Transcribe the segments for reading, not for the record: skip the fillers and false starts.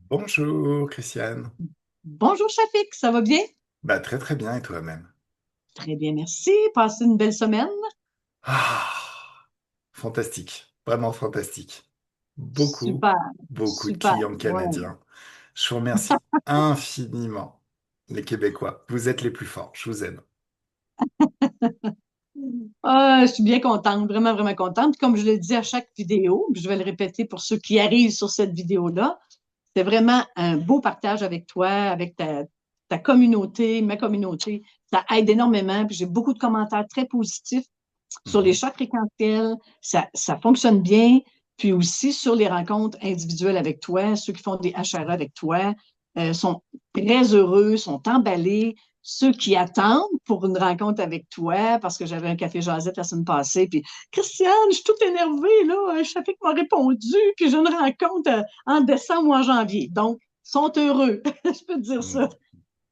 Bonjour Christiane. Bonjour Chafik, ça va bien? Bah très très bien et toi-même? Très bien, merci. Passez une belle semaine. Ah, fantastique, vraiment fantastique. Beaucoup, Super, beaucoup de super. clients Ouais. canadiens. Je vous remercie infiniment, les Québécois. Vous êtes les plus forts, je vous aime. Ah, je suis bien contente, vraiment, vraiment contente. Puis comme je le dis à chaque vidéo, puis je vais le répéter pour ceux qui arrivent sur cette vidéo-là, c'est vraiment un beau partage avec toi, avec ta communauté, ma communauté. Ça aide énormément. Puis j'ai beaucoup de commentaires très positifs sur les Mhm. chocs fréquentiels. Ça fonctionne bien. Puis aussi sur les rencontres individuelles avec toi, ceux qui font des HRA avec toi sont très heureux, sont emballés. Ceux qui attendent pour une rencontre avec toi, parce que j'avais un café jasette la semaine passée, puis Christiane, je suis toute énervée, là, Chafik m'a répondu, puis j'ai une rencontre en décembre ou en janvier. Donc, ils sont heureux, je peux te dire ça. Mhm.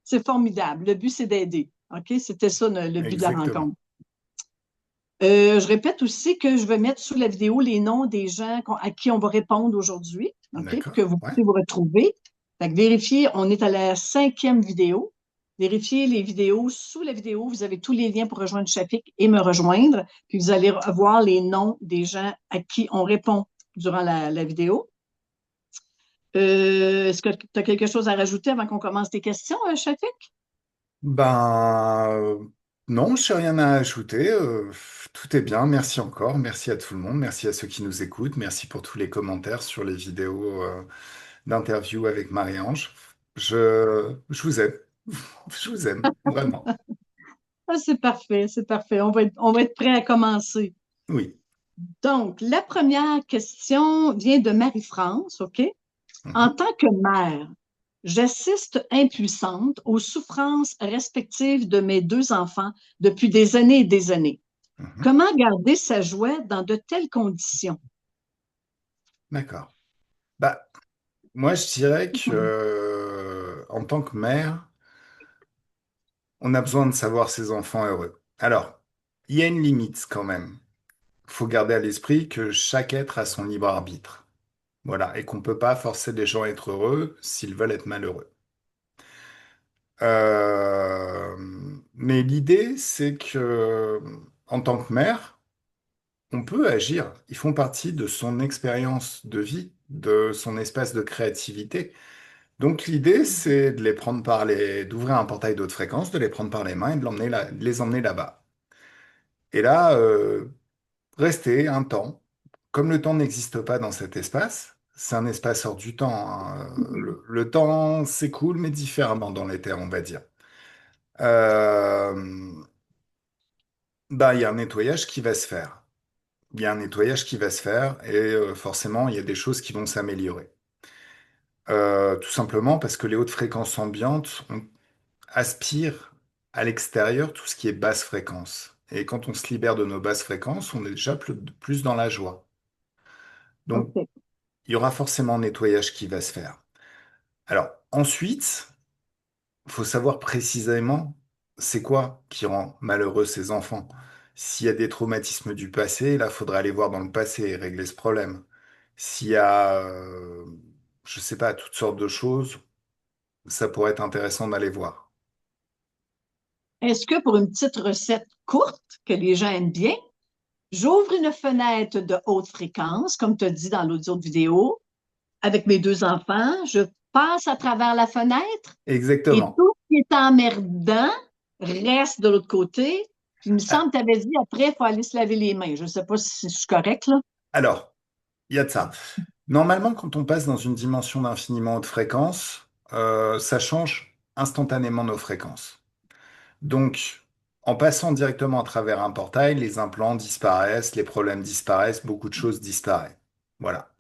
C'est formidable. Le but, c'est d'aider. OK? C'était ça le but de la rencontre. Exactement. Je répète aussi que je vais mettre sous la vidéo les noms des gens à qui on va répondre aujourd'hui, OK, pour que D'accord, vous ouais. puissiez vous retrouver. Fait que vérifiez, on est à la cinquième vidéo. Vérifiez les vidéos. Sous la vidéo, vous avez tous les liens pour rejoindre Chafik et me rejoindre. Puis vous allez voir les noms des gens à qui on répond durant la vidéo. Est-ce que tu as quelque chose à rajouter avant qu'on commence tes questions, Chafik? Ben non, je n'ai rien à ajouter. Tout est bien. Merci encore. Merci à tout le monde. Merci à ceux qui nous écoutent. Merci pour tous les commentaires sur les vidéos d'interview avec Marie-Ange. Je vous aime. Je vous aime, vraiment. Ah, c'est parfait, c'est parfait. On va être prêt à commencer. Oui. Donc, la première question vient de Marie-France, OK? En Mhm, tant que mère, j'assiste impuissante aux souffrances respectives de mes deux enfants depuis des années et des années. mhm. Comment garder sa joie dans de telles conditions? D'accord. Bah, moi, je dirais que en tant que mère, on a besoin de savoir ses enfants heureux. Alors, il y a une limite quand même. Il faut garder à l'esprit que chaque être a son libre arbitre. Voilà, et qu'on ne peut pas forcer les gens à être heureux s'ils veulent être malheureux. Euh, mais l'idée, c'est que en tant que mère, on peut agir. Ils font partie de son expérience de vie, de son espace de créativité. Donc l'idée, c'est de les prendre d'ouvrir un portail d'haute fréquence, de les prendre par les mains et de les emmener là-bas. Et là, rester un temps. Comme le temps n'existe pas dans cet espace, c'est un espace hors du temps, hein. Le temps s'écoule, mais différemment dans l'éther, on va dire. Euh, Bah, il y a un nettoyage qui va se faire. Il y a un nettoyage qui va se faire et forcément, il y a des choses qui vont s'améliorer. Tout simplement parce que les hautes fréquences ambiantes aspirent à l'extérieur tout ce qui est basse fréquence. Et quand on se libère de nos basses fréquences, on est déjà plus dans la joie. Donc, OK. il y aura forcément un nettoyage qui va se faire. Alors, ensuite, il faut savoir précisément c'est quoi qui rend malheureux ces enfants. S'il y a des traumatismes du passé, là, il faudra aller voir dans le passé et régler ce problème. S'il y a, je sais pas, toutes sortes de choses, ça pourrait être intéressant d'aller voir. Est-ce que pour une petite recette courte que les gens aiment bien, j'ouvre une fenêtre de haute fréquence, comme tu as dit dans l'audio de vidéo, avec mes deux enfants, je passe à travers la fenêtre et Exactement. tout ce qui est emmerdant reste de l'autre côté. Puis il me Ah, semble que tu avais dit après, il faut aller se laver les mains. Je ne sais pas si je suis correct, là. alors, il y a de ça. Normalement, quand on passe dans une dimension d'infiniment haute fréquence, ça change instantanément nos fréquences. Donc, en passant directement à travers un portail, les implants disparaissent, les problèmes disparaissent, beaucoup de choses disparaissent. Voilà.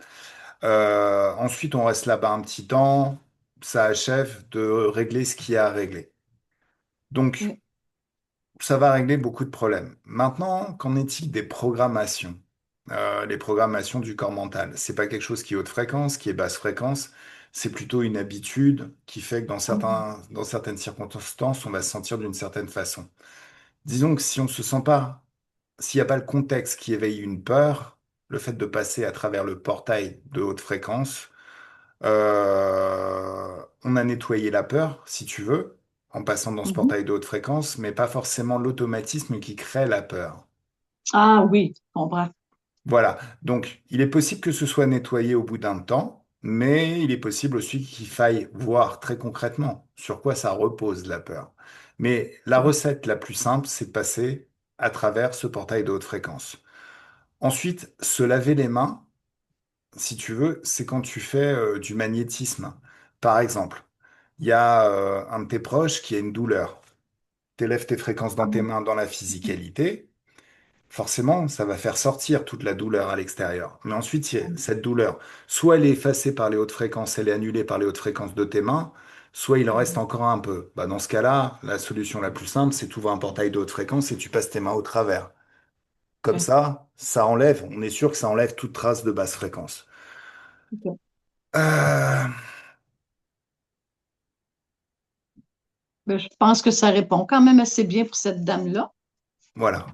Ensuite, on reste là-bas un petit temps, ça achève de régler ce qu'il y a à régler. Donc, Mm. ça va régler beaucoup de problèmes. Maintenant, qu'en est-il des programmations? Les programmations du corps mental. C'est pas quelque chose qui est haute fréquence, qui est basse fréquence. C'est plutôt une habitude qui fait que dans certaines circonstances, on va se sentir d'une certaine façon. Disons que si on se sent pas, s'il n'y a pas le contexte qui éveille une peur, le fait de passer à travers le portail de haute fréquence, On a nettoyé la peur, si tu veux, en passant dans ce Mhm. portail de haute fréquence, mais pas forcément l'automatisme qui crée la peur. Ah oui, je comprends. Voilà. Donc, il est possible que ce soit nettoyé au bout d'un temps, mais il est possible aussi qu'il faille voir très concrètement sur quoi ça repose la peur. Mais la recette la plus simple, c'est de passer à travers ce portail de haute fréquence. Ensuite, se laver les mains, si tu veux, c'est quand tu fais du magnétisme. Par exemple, il y a un de tes proches qui a une douleur. Tu élèves tes fréquences dans tes mains dans la physicalité. Forcément, ça va faire sortir toute la douleur à l'extérieur. Mais ensuite, cette douleur, soit elle est effacée par les hautes fréquences, elle est annulée par les hautes fréquences de tes mains, soit il en reste encore un peu. Bah, dans ce cas-là, la solution la plus simple, c'est tu ouvres un portail de haute fréquence et tu passes tes mains au travers. Comme Ok, ça enlève, on est sûr que ça enlève toute trace de basse fréquence. ok. Euh, Ben, je pense que ça répond quand même assez bien pour cette dame-là. voilà.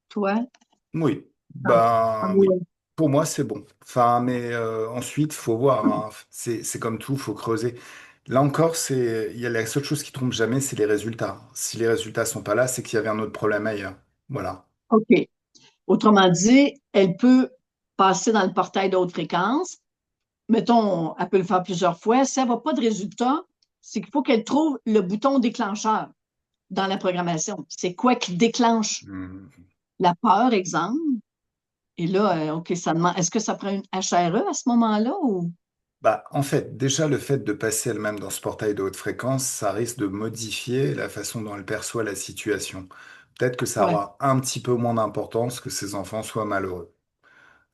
Toi? Oui, Ah, ben oui. oui. Pour moi, c'est bon. Enfin, mais ensuite, faut voir, hein. C'est comme tout, faut creuser. Là encore, il y a la seule chose qui trompe jamais, c'est les résultats. Si les résultats sont pas là, c'est qu'il y avait un autre problème ailleurs. Voilà. OK. Autrement dit, elle peut passer dans le portail de haute fréquence. Mettons, elle peut le faire plusieurs fois. Si elle n'a pas de résultat, c'est qu'il faut qu'elle trouve le bouton déclencheur dans la programmation. C'est quoi qui déclenche Hmm. la peur, exemple? Et là, OK, ça demande, est-ce que ça prend une HRE à ce moment-là ou? Bah, en fait, déjà, le fait de passer elle-même dans ce portail de haute fréquence, ça risque de modifier la façon dont elle perçoit la situation. Peut-être que ça Ouais. aura un petit peu moins d'importance que ses enfants soient malheureux.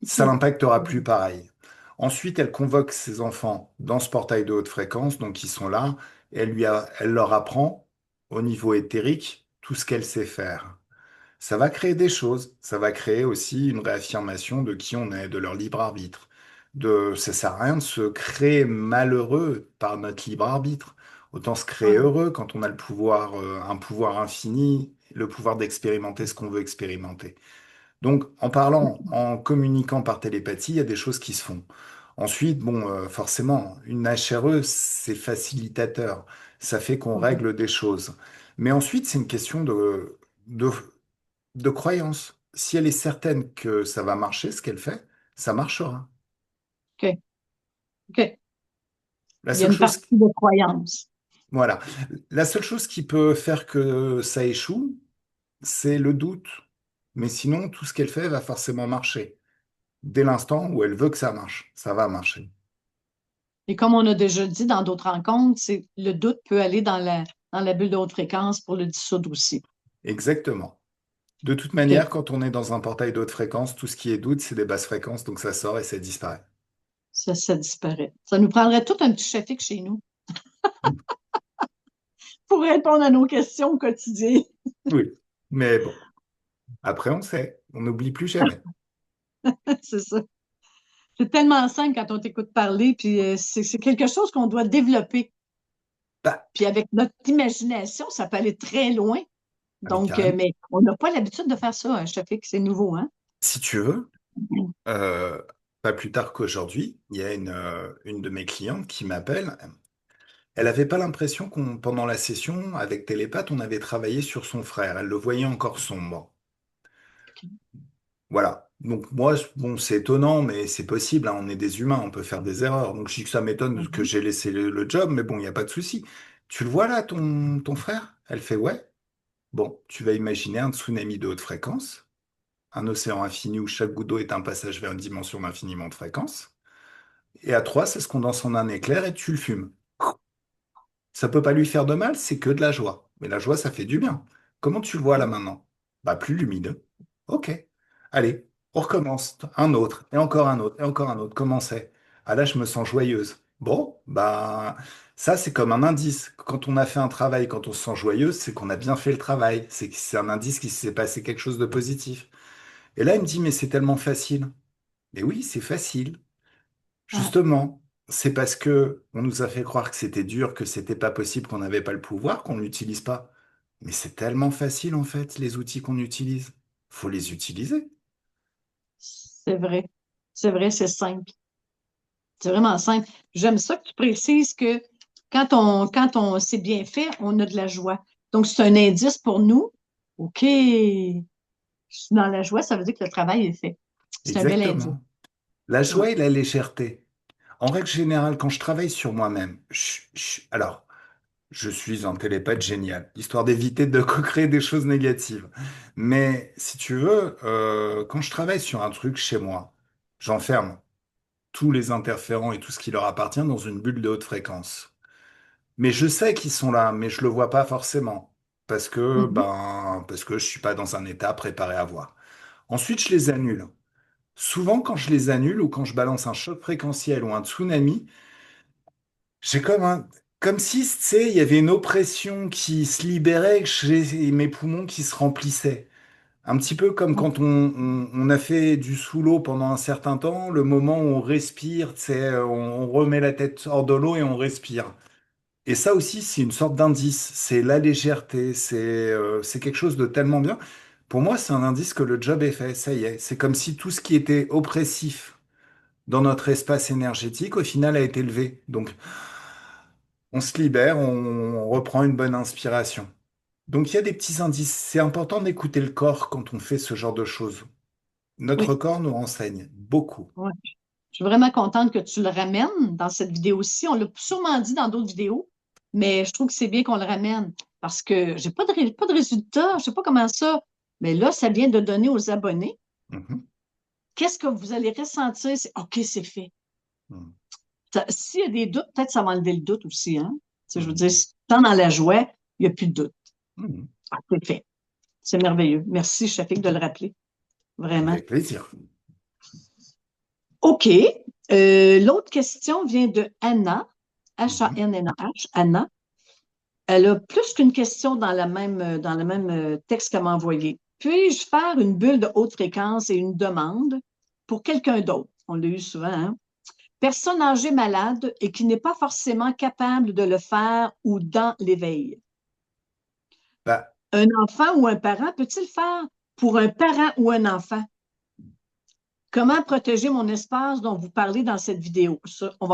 Ça OK. l'impactera plus pareil. Ensuite, elle convoque ses enfants dans ce portail de haute fréquence, donc ils sont là, et elle leur apprend au niveau éthérique tout ce qu'elle sait faire. Ça va créer des choses, ça va créer aussi une réaffirmation de qui on est, de leur libre arbitre. Ça sert à rien de se créer malheureux par notre libre arbitre. Autant se créer Ouais. heureux quand on a le pouvoir, un pouvoir infini, le pouvoir d'expérimenter ce qu'on veut expérimenter. Donc, en parlant, en communiquant par télépathie, il y a des choses qui se font. Ensuite, bon, forcément, une HRE, c'est facilitateur. Ça fait qu'on Mhm. règle des choses. Mais ensuite, c'est une question de, de croyance. Si elle est certaine que ça va marcher, ce qu'elle fait, ça marchera. OK. OK. La Il y a seule une chose, partie de croyance. voilà. La seule chose qui peut faire que ça échoue, c'est le doute. Mais sinon, tout ce qu'elle fait va forcément marcher. Dès l'instant où elle veut que ça marche, ça va marcher. Et comme on a déjà dit dans d'autres rencontres, le doute peut aller dans la bulle de haute fréquence pour le dissoudre aussi. Exactement. De toute OK. manière, quand on est dans un portail de haute fréquence, tout ce qui est doute, c'est des basses fréquences, donc ça sort et ça disparaît. Ça disparaît. Ça nous prendrait tout un petit chapitre chez nous pour répondre à nos questions au quotidien. Oui. Mais bon, après, on sait, on n'oublie plus jamais. C'est ça. C'est tellement simple quand on t'écoute parler, puis c'est quelque chose qu'on doit développer. Bah, Puis avec notre imagination, ça peut aller très loin. ah mais Donc, carrément. mais on n'a pas l'habitude de faire ça, hein. Je te fais que c'est nouveau, hein? Si tu veux, euh, pas plus tard qu'aujourd'hui, il y a une de mes clientes qui m'appelle. Elle n'avait pas l'impression qu'on, pendant la session, avec Télépathe, on avait travaillé sur son frère. Elle le voyait encore sombre. Voilà. Donc moi, bon, c'est étonnant, mais c'est possible, hein, on est des humains, on peut faire des erreurs. Donc je dis que ça m'étonne que Mhm. j'ai laissé le job, mais bon, il n'y a pas de souci. Tu le vois là, ton frère? Elle fait ouais. Bon, tu vas imaginer un tsunami de haute fréquence, un océan infini où chaque goutte d'eau est un passage vers une dimension d'infiniment de fréquence. Et à 3, ça se condense en un éclair et tu le fumes. Ça peut pas lui faire de mal, c'est que de la joie. Mais la joie, ça fait du bien. Comment tu le vois là maintenant? Bah, plus lumide. Ok. Allez, on recommence. Un autre, et encore un autre, et encore un autre. Comment c'est? Ah là, je me sens joyeuse. Bon, bah, ça, c'est comme un indice. Quand on a fait un travail, quand on se sent joyeuse, c'est qu'on a bien fait le travail. C'est que c'est un indice qu'il s'est passé quelque chose de positif. Et là, il me dit, mais c'est tellement facile. Mais oui, c'est facile. Ah, Justement, c'est parce que on nous a fait croire que c'était dur, que c'était pas possible, qu'on n'avait pas le pouvoir, qu'on l'utilise pas. Mais c'est tellement facile en fait, les outils qu'on utilise. Faut les utiliser. c'est vrai. C'est vrai, c'est simple. C'est vraiment simple. J'aime ça que tu précises que quand on c'est bien fait, on a de la joie. Donc, c'est un indice pour nous. OK, je suis dans la joie, ça veut dire que le travail est fait. C'est un bel indice. Exactement. La Ouais. joie et la légèreté. En règle générale, quand je travaille sur moi-même, alors, je suis un télépathe génial, histoire d'éviter de co-créer des choses négatives. Mais si tu veux, quand je travaille sur un truc chez moi, j'enferme tous les interférents et tout ce qui leur appartient dans une bulle de haute fréquence. Mais je sais qu'ils sont là, mais je le vois pas forcément Mhm. parce que je suis pas dans un état préparé à voir. Ensuite, je les annule. Souvent, quand je les annule ou quand je balance un choc fréquentiel ou un tsunami, j'ai comme si, tu sais, il y avait une oppression qui se libérait, que j'ai mes poumons qui se remplissaient. Un petit peu comme quand on a fait du sous l'eau pendant un certain temps, le moment où on respire, tu sais, on remet la tête hors de l'eau et on respire. Et ça aussi, c'est une sorte d'indice. C'est la légèreté. C'est quelque chose de tellement bien. Pour moi, c'est un indice que le job est fait. Ça y est. C'est comme si tout ce qui était oppressif dans notre espace énergétique, au final, a été levé. Donc, on se libère, on reprend une bonne inspiration. Donc, il y a des petits indices. C'est important d'écouter le corps quand on fait ce genre de choses. Notre Oui. corps nous renseigne beaucoup. Ouais. Je suis vraiment contente que tu le ramènes dans cette vidéo-ci. On l'a sûrement dit dans d'autres vidéos, mais je trouve que c'est bien qu'on le ramène parce que j'ai pas de résultat. Je sais pas comment ça. Mais là, ça vient de donner aux abonnés. Mhm. Qu'est-ce que vous allez ressentir? C'est OK, c'est fait. Mhm. S'il y a des doutes, peut-être ça va enlever le doute aussi, hein? Tu sais, je veux dire, Mhm. si tu es dans la joie, il n'y a plus de doute. Mhm. Ah, c'est fait. C'est merveilleux. Merci, Chafik, de le rappeler. Vraiment. Avec plaisir. OK. L'autre question vient de Anna, Mhm. H-A-N-N-A-H, Anna. Elle a plus qu'une question dans le même texte qu'elle m'a envoyé. Puis-je faire une bulle de haute fréquence et une demande pour quelqu'un d'autre? On l'a eu souvent, hein? Personne âgée malade et qui n'est pas forcément capable de le faire ou dans l'éveil. Bah, Un enfant ou un parent peut-il faire pour un parent ou un enfant? Comment protéger mon espace dont vous parlez dans cette vidéo? Ça, on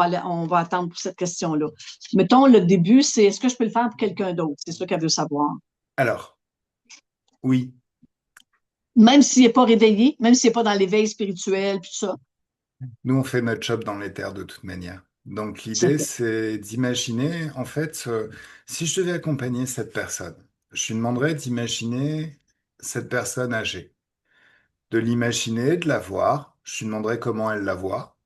va attendre pour cette question-là. Mettons, le début, c'est est-ce que je peux le faire pour quelqu'un d'autre? C'est ça qu'elle veut savoir. alors, oui. Même s'il n'est pas réveillé, même s'il n'est pas dans l'éveil spirituel, puis tout ça, Nous, on fait notre job dans l'éther de toute manière. Donc, c'est l'idée, fait. c'est d'imaginer, en fait, si je devais accompagner cette personne, je lui demanderais d'imaginer cette personne âgée, de l'imaginer, de la voir. Je lui demanderais comment elle la voit.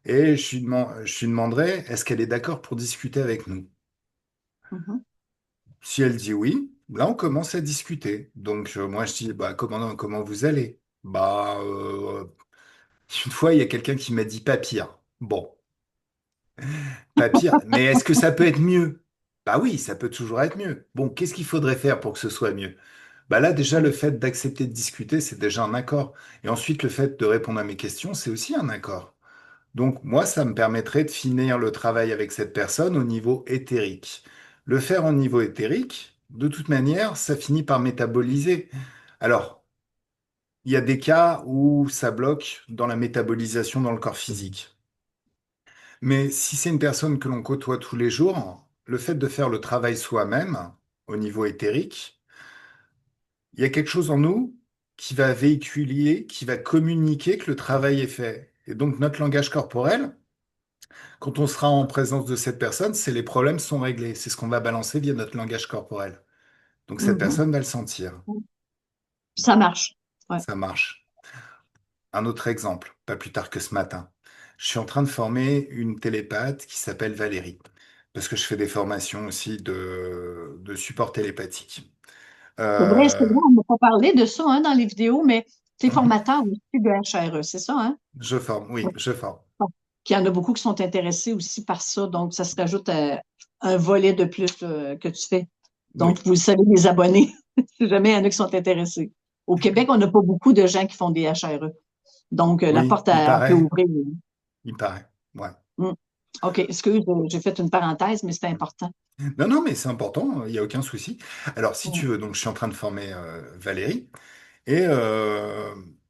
Et je lui demanderais, est-ce qu'elle est d'accord pour discuter avec nous? Mhm, Si elle dit oui, là, on commence à discuter. Donc, moi, je dis, bah, comment vous allez? Une fois, il y a quelqu'un qui m'a dit pas pire. Bon. Pas pire. Mais est-ce que ça peut être mieux? Bah oui, ça peut toujours être mieux. Bon, qu'est-ce qu'il faudrait faire pour que ce soit mieux? Bah là, déjà, le oui. fait d'accepter de discuter, c'est déjà un accord. Et ensuite, le fait de répondre à mes questions, c'est aussi un accord. Donc, moi, ça me permettrait de finir le travail avec cette personne au niveau éthérique. Le faire au niveau éthérique, de toute manière, ça finit par métaboliser. Alors, il y a des cas où ça bloque dans la métabolisation dans le corps physique. Mais si c'est une personne que l'on côtoie tous les jours, le fait de faire le travail soi-même, au niveau éthérique, il y a quelque chose en nous qui va véhiculer, qui va communiquer que le travail est fait. Et donc notre langage corporel, quand on sera en présence de cette personne, c'est les problèmes sont réglés. C'est ce qu'on va balancer via notre langage corporel. Donc cette Mhm. personne va le sentir. Ça marche. Ouais. Ça marche. Un autre exemple, pas plus tard que ce matin. Je suis en train de former une télépathe qui s'appelle Valérie, parce que je fais des formations aussi de support télépathique. C'est Euh, vrai, on n'a pas parlé de ça hein, dans les vidéos, mais tu es mhm. formateur aussi de HRE, c'est ça, hein? Je forme, oui, Ouais. je forme. Bon. Puis il y en a beaucoup qui sont intéressés aussi par ça, donc ça se rajoute à un volet de plus que tu fais. Donc, Oui, vous le savez, les abonnés, si jamais il y en a qui sont intéressés. Au Québec, on n'a pas beaucoup de gens qui font des HRE. Donc, la oui, porte, elle peut ouvrir. il paraît, ouais. Mm. OK, excuse, j'ai fait une parenthèse, mais c'était important. Non, non, mais c'est important, il n'y a aucun souci. Alors, si tu Mm. veux, donc je suis en train de former Valérie, et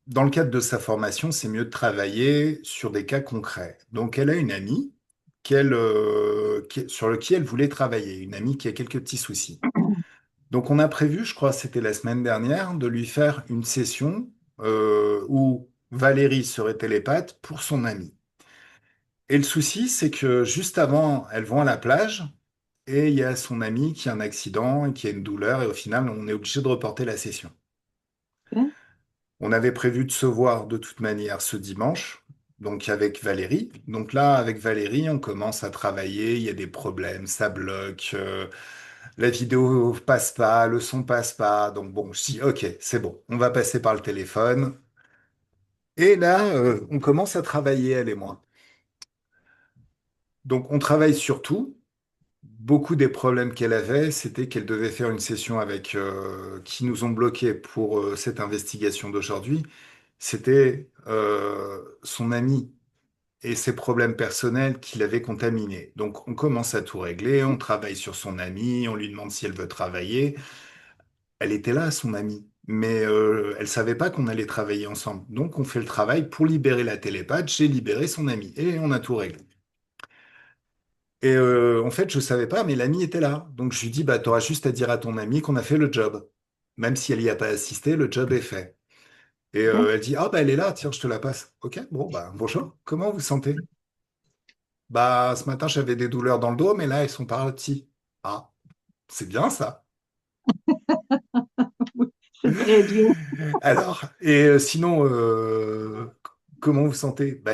dans le cadre de sa formation, c'est mieux de travailler sur des cas concrets. Donc, elle a une amie sur qui elle voulait travailler, une amie qui a quelques petits soucis. Donc, on a prévu, je crois, que c'était la semaine dernière, de lui faire une session où Valérie serait télépathe pour son amie. Et le souci, c'est que juste avant, elles vont à la plage et il y a son ami qui a un accident et qui a une douleur et au final, on est obligé de reporter la session. Hein? On avait prévu de se voir de toute manière ce dimanche, donc avec Valérie. Donc là, avec Valérie, on commence à travailler, il y a des problèmes, ça bloque, la vidéo passe pas, le son passe pas. Donc bon, je dis, ok, c'est bon, on va passer par le téléphone. Et là, on commence à travailler, elle et moi. Donc on travaille sur tout. Beaucoup des problèmes qu'elle avait, c'était qu'elle devait faire une session avec qui nous ont bloqués pour cette investigation d'aujourd'hui. C'était son ami et ses problèmes personnels qui l'avaient contaminé. Donc on commence à tout régler, on travaille sur son ami, on lui demande si elle veut travailler. Elle était là, son amie, mais elle savait pas qu'on allait travailler ensemble. Donc on fait le travail pour libérer la télépathe, j'ai libéré son ami et on a tout réglé. Et en fait, je savais pas, mais l'ami était là. Donc je lui dis, bah, tu auras juste à dire à ton ami qu'on a fait le job. Même si elle y a pas assisté, le job est fait. Et Hein? elle dit, ah, bah, elle est là, tiens, je te la passe. Ok, bon, bah, bonjour, comment vous sentez? Bah, ce matin, j'avais des douleurs dans le dos, mais là, elles sont parties. Ah, c'est bien ça. Oui, c'est très bien. Alors, et sinon, comment vous sentez? Bah,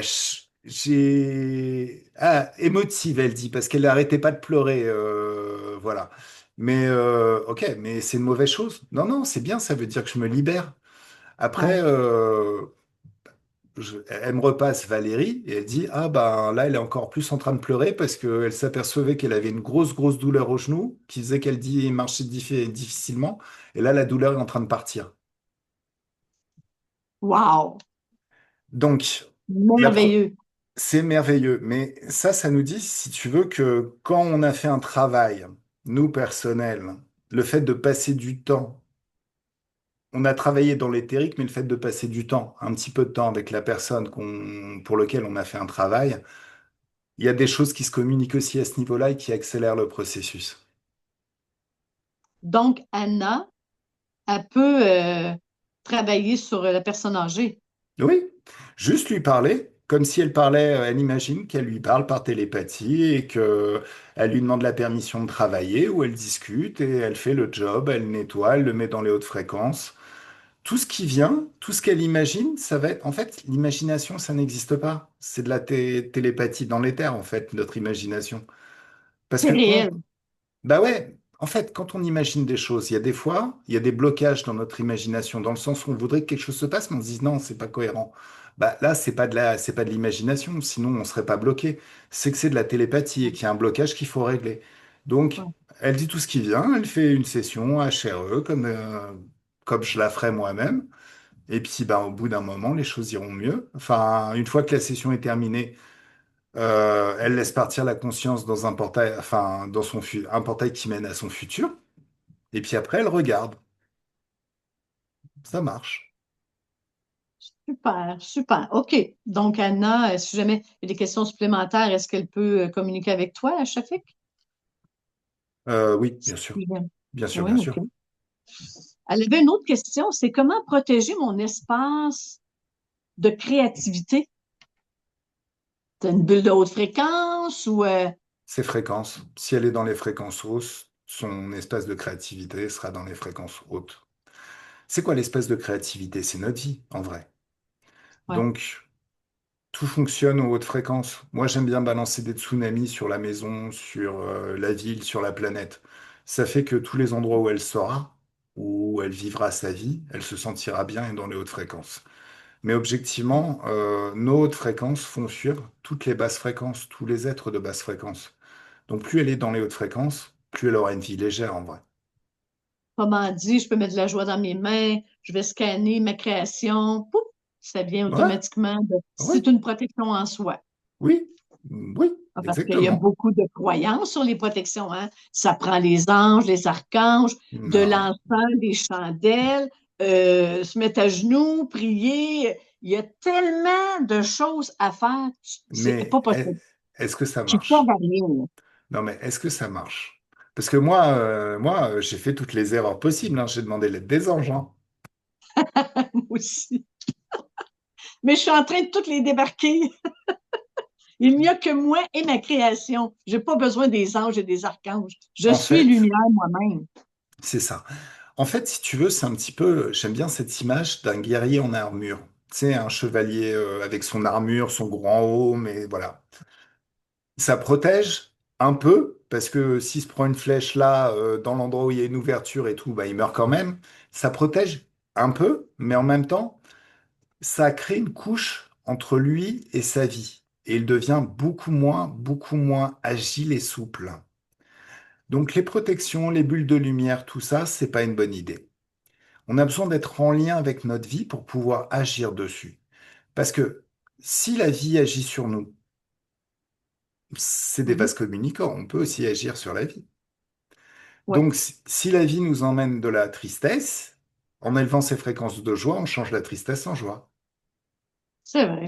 j'ai... Ah, émotive, elle dit, parce qu'elle n'arrêtait pas de pleurer, voilà. Mais, ok, mais c'est une mauvaise chose. Non, non, c'est bien, ça veut dire que je me libère. Après, Ouais. elle me repasse Valérie et elle dit, ah ben là, elle est encore plus en train de pleurer parce qu'elle s'apercevait qu'elle avait une grosse, grosse douleur au genou qui faisait qu'elle dit marchait difficilement. Et là, la douleur est en train de partir. Wow! Donc, la pro- Merveilleux. c'est merveilleux. Mais ça nous dit, si tu veux, que quand on a fait un travail, nous, personnels, le fait de passer du temps, on a travaillé dans l'éthérique, mais le fait de passer du temps, un petit peu de temps avec la personne pour lequel on a fait un travail, il y a des choses qui se communiquent aussi à ce niveau-là et qui accélèrent le processus. Donc, Anna, elle peut travailler sur la personne âgée. Oui, juste lui parler, comme si elle parlait, elle imagine qu'elle lui parle par télépathie et que elle lui demande la permission de travailler ou elle discute et elle fait le job, elle nettoie, elle le met dans les hautes fréquences. Tout ce qui vient, tout ce qu'elle imagine, ça va être... En fait, l'imagination, ça n'existe pas. C'est de la télépathie dans l'éther, en fait, notre imagination. Parce C'est que réel. bah ouais, en fait, quand on imagine des choses, il y a des fois, il y a des blocages dans notre imagination, dans le sens où on voudrait que quelque chose se passe, mais on se dit non, c'est pas cohérent. Bah là, c'est pas de l'imagination, sinon on serait pas bloqué. C'est que c'est de la télépathie et qu'il y a un blocage qu'il faut régler. Donc, Ouais. elle dit tout ce qui vient, elle fait une session HRE comme je la ferais moi-même. Et puis, bah, au bout d'un moment, les choses iront mieux. Enfin, une fois que la session est terminée, elle laisse partir la conscience dans un portail, enfin, un portail qui mène à son futur. Et puis après, elle regarde. Ça marche. Super, super. OK. Donc, Anna, si jamais il y a des questions supplémentaires, est-ce qu'elle peut communiquer avec toi, à Shafik? Oui, bien sûr. Bien sûr, Oui, bien sûr. OK. Elle avait une autre question, c'est comment protéger mon espace de créativité? T'as une bulle de haute fréquence ou Ses fréquences. Si elle est dans les fréquences hautes, son espace de créativité sera dans les fréquences hautes. C'est quoi l'espace de créativité? C'est notre vie, en vrai. ouais, Donc, tout fonctionne aux hautes fréquences. Moi, j'aime bien balancer des tsunamis sur la maison, sur la ville, sur la planète. Ça fait que tous les endroits où elle sera, où elle vivra sa vie, elle se sentira bien et dans les hautes fréquences. Mais objectivement, nos hautes fréquences font suivre toutes les basses fréquences, tous les êtres de basse fréquence. Donc plus elle est dans les hautes fréquences, plus elle aura une vie légère en vrai. comment dit, je peux mettre de la joie dans mes mains, je vais scanner ma création, pouf, ça vient Ouais, automatiquement. ouais, C'est une protection en soi. oui, oui, Ah, parce qu'il y a exactement. beaucoup de croyances sur les protections, hein. Ça prend les anges, les archanges, de Non, l'encens, des chandelles. se mettre à genoux, prier. Il y a tellement de choses à faire. C'est Mais pas possible. est-ce que ça Tu ne marche? rien, là. Non, mais est-ce que ça marche? Parce que moi, j'ai fait toutes les erreurs possibles, hein. J'ai demandé l'aide des anges, hein. Moi aussi. Mais je suis en train de toutes les débarquer. Il n'y a que moi et ma création. Je n'ai pas besoin des anges et des archanges. Je En suis fait, lumière moi-même. c'est ça. En fait, si tu veux, c'est un petit peu, j'aime bien cette image d'un guerrier en armure. Tu sais, un chevalier avec son armure, son grand haut, mais voilà. Ça protège un peu, parce que s'il se prend une flèche là, dans l'endroit où il y a une ouverture et tout, bah, il meurt quand même. Ça protège un peu, mais en même temps, ça crée une couche entre lui et sa vie. Et il devient beaucoup moins agile et souple. Donc les protections, les bulles de lumière, tout ça, c'est pas une bonne idée. On a besoin d'être en lien avec notre vie pour pouvoir agir dessus. Parce que si la vie agit sur nous, c'est des Mhm. vases communicants, on peut aussi agir sur la vie. Oui, Donc si la vie nous emmène de la tristesse, en élevant ses fréquences de joie, on change la tristesse en joie. c'est vrai.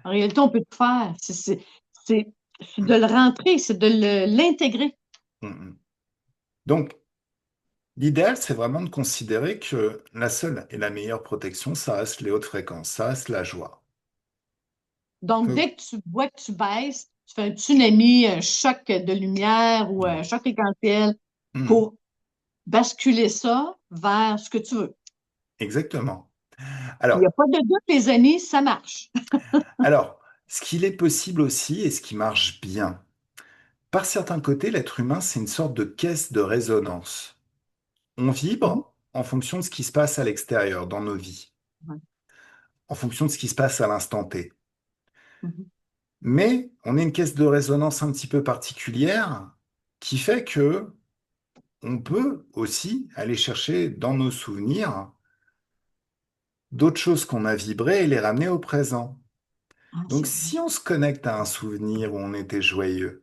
En réalité, on peut tout faire. C'est- c'est de le rentrer, c'est de l'intégrer. Mhm. Donc l'idéal, c'est vraiment de considérer que la seule et la meilleure protection, ça reste les hautes fréquences, ça reste la joie. Donc, Que- dès que tu vois que tu baisses, tu fais un tsunami, un choc de lumière ou un Mhm. choc fréquentiel Mhm. pour basculer ça vers ce que tu veux. Exactement. Puis, il n'y a Alors, pas de doute, les amis, ça marche. alors, ce qu'il est possible aussi et ce qui marche bien, par certains côtés, l'être humain, c'est une sorte de caisse de résonance. On Mhm. vibre en fonction de ce qui se passe à l'extérieur, dans nos vies, Ouais. en fonction de ce qui se passe à l'instant T. Mhm. Mais on est une caisse de résonance un petit peu particulière qui fait que on peut aussi aller chercher dans nos souvenirs d'autres choses qu'on a vibrées et les ramener au présent. Ah, Donc c'est vrai. si on se connecte à un souvenir où on était joyeux,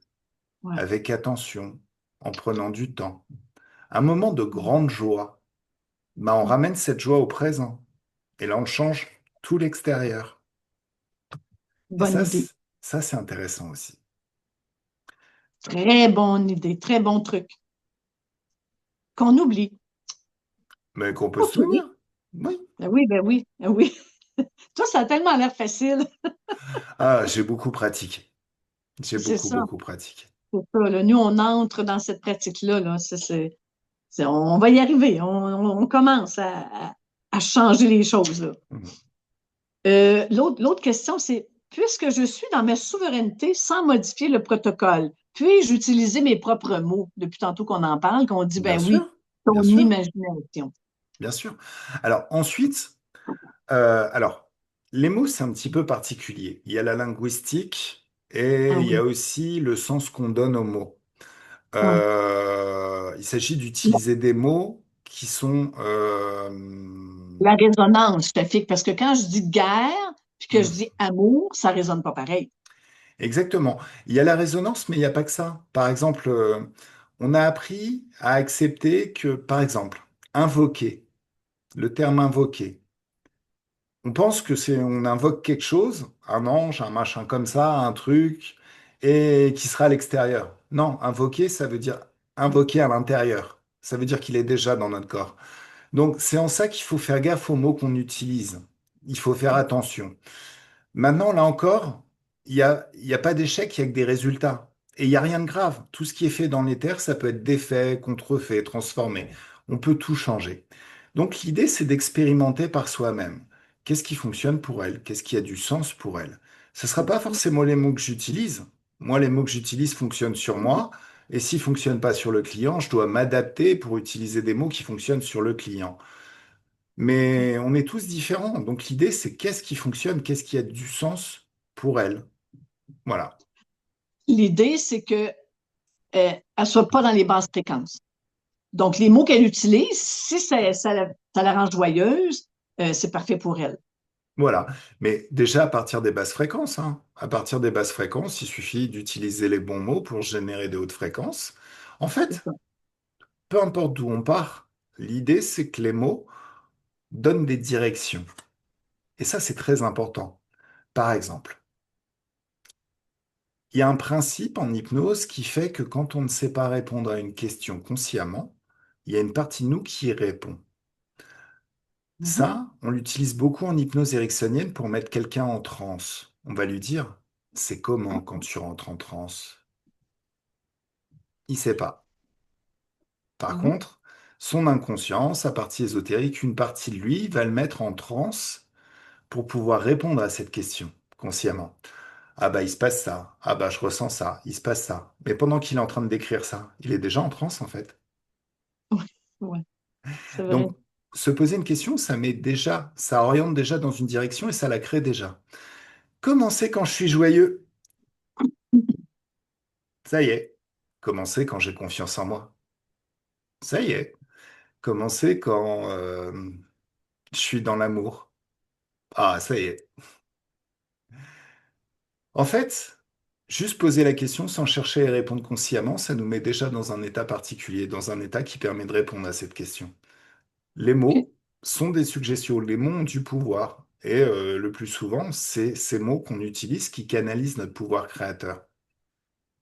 Ouais. avec attention, en prenant du temps, un moment de Mhm. grande joie, bah on Mhm. ramène cette joie au présent. Et là, on change tout l'extérieur. Et Bonne idée. ça, c'est intéressant aussi. Très bonne idée. Très bon truc. Qu'on oublie. Mais qu'on peut se OK. souvenir. Oui. Ben oui, ben oui, ben oui. Toi, ça a tellement l'air facile. Ah, j'ai beaucoup pratiqué. J'ai C'est beaucoup, ça. beaucoup pratiqué. C'est ça, là. Nous, on entre dans cette pratique-là. Là. On va y arriver. On commence à changer les choses. Là. Mhm. L'autre question, c'est, puisque je suis dans ma souveraineté sans modifier le protocole, puis-je utiliser mes propres mots depuis tantôt qu'on en parle, qu'on dit, Bien ben oui, sûr, bien ton sûr, imagination. bien sûr. Alors ensuite, alors les mots, c'est un petit peu particulier. Il y a la linguistique et Ah il y a oui, aussi le sens qu'on donne aux mots. oui. Il s'agit d'utiliser des mots qui sont La résonance, je te fixe, parce que quand je dis guerre, puis que je hmm. dis amour, ça résonne pas pareil. Exactement. Il y a la résonance, mais il n'y a pas que ça. Par exemple, on a appris à accepter que, par exemple, invoquer, le terme invoquer, on pense que c'est, on invoque quelque chose, un ange, un machin comme ça, un truc, et qui sera à l'extérieur. Non, invoquer, ça veut dire invoquer à l'intérieur. Ça veut dire qu'il est déjà dans notre corps. Donc, c'est en ça qu'il faut faire gaffe aux mots qu'on utilise. Il faut faire attention. Maintenant, là encore, il y a pas d'échec, il y a que des résultats. Et il n'y a rien de grave. Tout ce qui est fait dans l'éther, ça peut être défait, contrefait, transformé. On peut tout changer. Donc l'idée, c'est d'expérimenter par soi-même. Qu'est-ce qui fonctionne pour elle? Qu'est-ce qui a du sens pour elle? Ce ne sera pas forcément les mots que j'utilise. Moi, les mots que j'utilise fonctionnent sur moi. Et s'ils ne fonctionnent pas sur le client, je dois m'adapter pour utiliser des mots qui fonctionnent sur le client. Mais on est tous différents. Donc l'idée, c'est qu'est-ce qui fonctionne, qu'est-ce qui a du sens pour elle. Voilà. L'idée, c'est que elle soit pas dans les basses fréquences. Donc, les mots qu'elle utilise, si ça la rend joyeuse, c'est parfait pour elle. Voilà. Mais déjà, à partir des basses fréquences, hein. À partir des basses fréquences, il suffit d'utiliser les bons mots pour générer des hautes fréquences. En C'est fait, ça. peu importe d'où on part, l'idée, c'est que les mots, donne des directions. Et ça, c'est très important. Par exemple, il y a un principe en hypnose qui fait que quand on ne sait pas répondre à une question consciemment, il y a une partie de nous qui y répond. Mhm. Ça, on l'utilise beaucoup en hypnose ericksonienne pour mettre quelqu'un en transe. On va lui dire, c'est comment quand tu rentres en transe? Il sait pas. Par Mhm. contre, son inconscient, sa partie ésotérique, une partie de lui va le mettre en transe pour pouvoir répondre à cette question consciemment. Ah bah il se passe ça, ah bah je ressens ça, il se passe ça. Mais pendant qu'il est en train de décrire ça, il est déjà en transe en fait. Ouais, ouais, c'est vrai. Donc se poser une question, ça met déjà, ça oriente déjà dans une direction et ça la crée déjà. Comment c'est quand je suis joyeux? Ça y est. Comment c'est quand j'ai confiance en moi? Ça y est. Comment c'est quand je suis dans l'amour? Ah, ça y est. En fait, juste poser la question sans chercher à y répondre consciemment, ça nous met déjà dans un état particulier, dans un état qui permet de répondre à cette question. Les OK, mots sont des suggestions, les mots ont du pouvoir. Et le plus souvent, c'est ces mots qu'on utilise qui canalisent notre pouvoir créateur.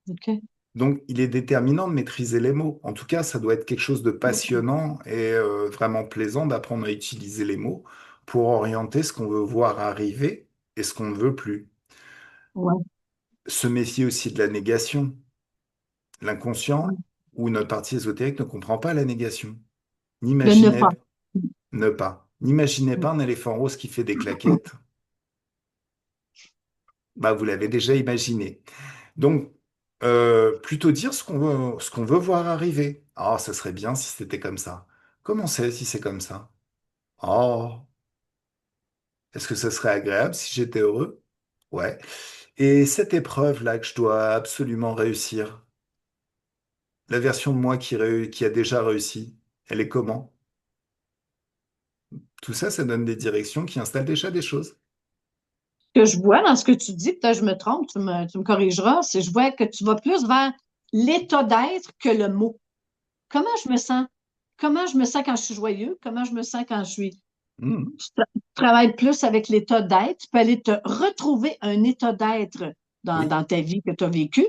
OK. Donc, il est déterminant de maîtriser les mots. En tout cas, ça doit être quelque chose de passionnant et vraiment plaisant d'apprendre à utiliser les mots pour orienter ce qu'on veut voir arriver et ce qu'on ne veut plus. Ouais, Se méfier aussi de la négation. ouais. L'inconscient ou notre partie ésotérique ne comprend pas la négation. Le ne pas. N'imaginez ne pas. N'imaginez pas un éléphant rose qui fait des claquettes. Bah, vous l'avez déjà imaginé. Donc, plutôt dire ce qu'on veut voir arriver. Ah, ça serait bien si c'était comme ça. Comment c'est si c'est comme ça? Oh, est-ce que ça serait agréable si j'étais heureux? Ouais. Et cette épreuve-là que je dois absolument réussir, la version de moi qui a déjà réussi, elle est comment? Tout ça, ça donne des directions qui installent déjà des choses. Ce que je vois dans ce que tu dis, peut-être que je me trompe, tu me corrigeras, c'est que je vois que tu vas plus vers l'état d'être que le mot. Comment je me sens? Comment je me sens quand je suis joyeux? Comment je me sens quand je suis... Mhm. Tu travailles plus avec l'état d'être. Tu peux aller te retrouver un état d'être Oui, dans ta vie que tu as vécu.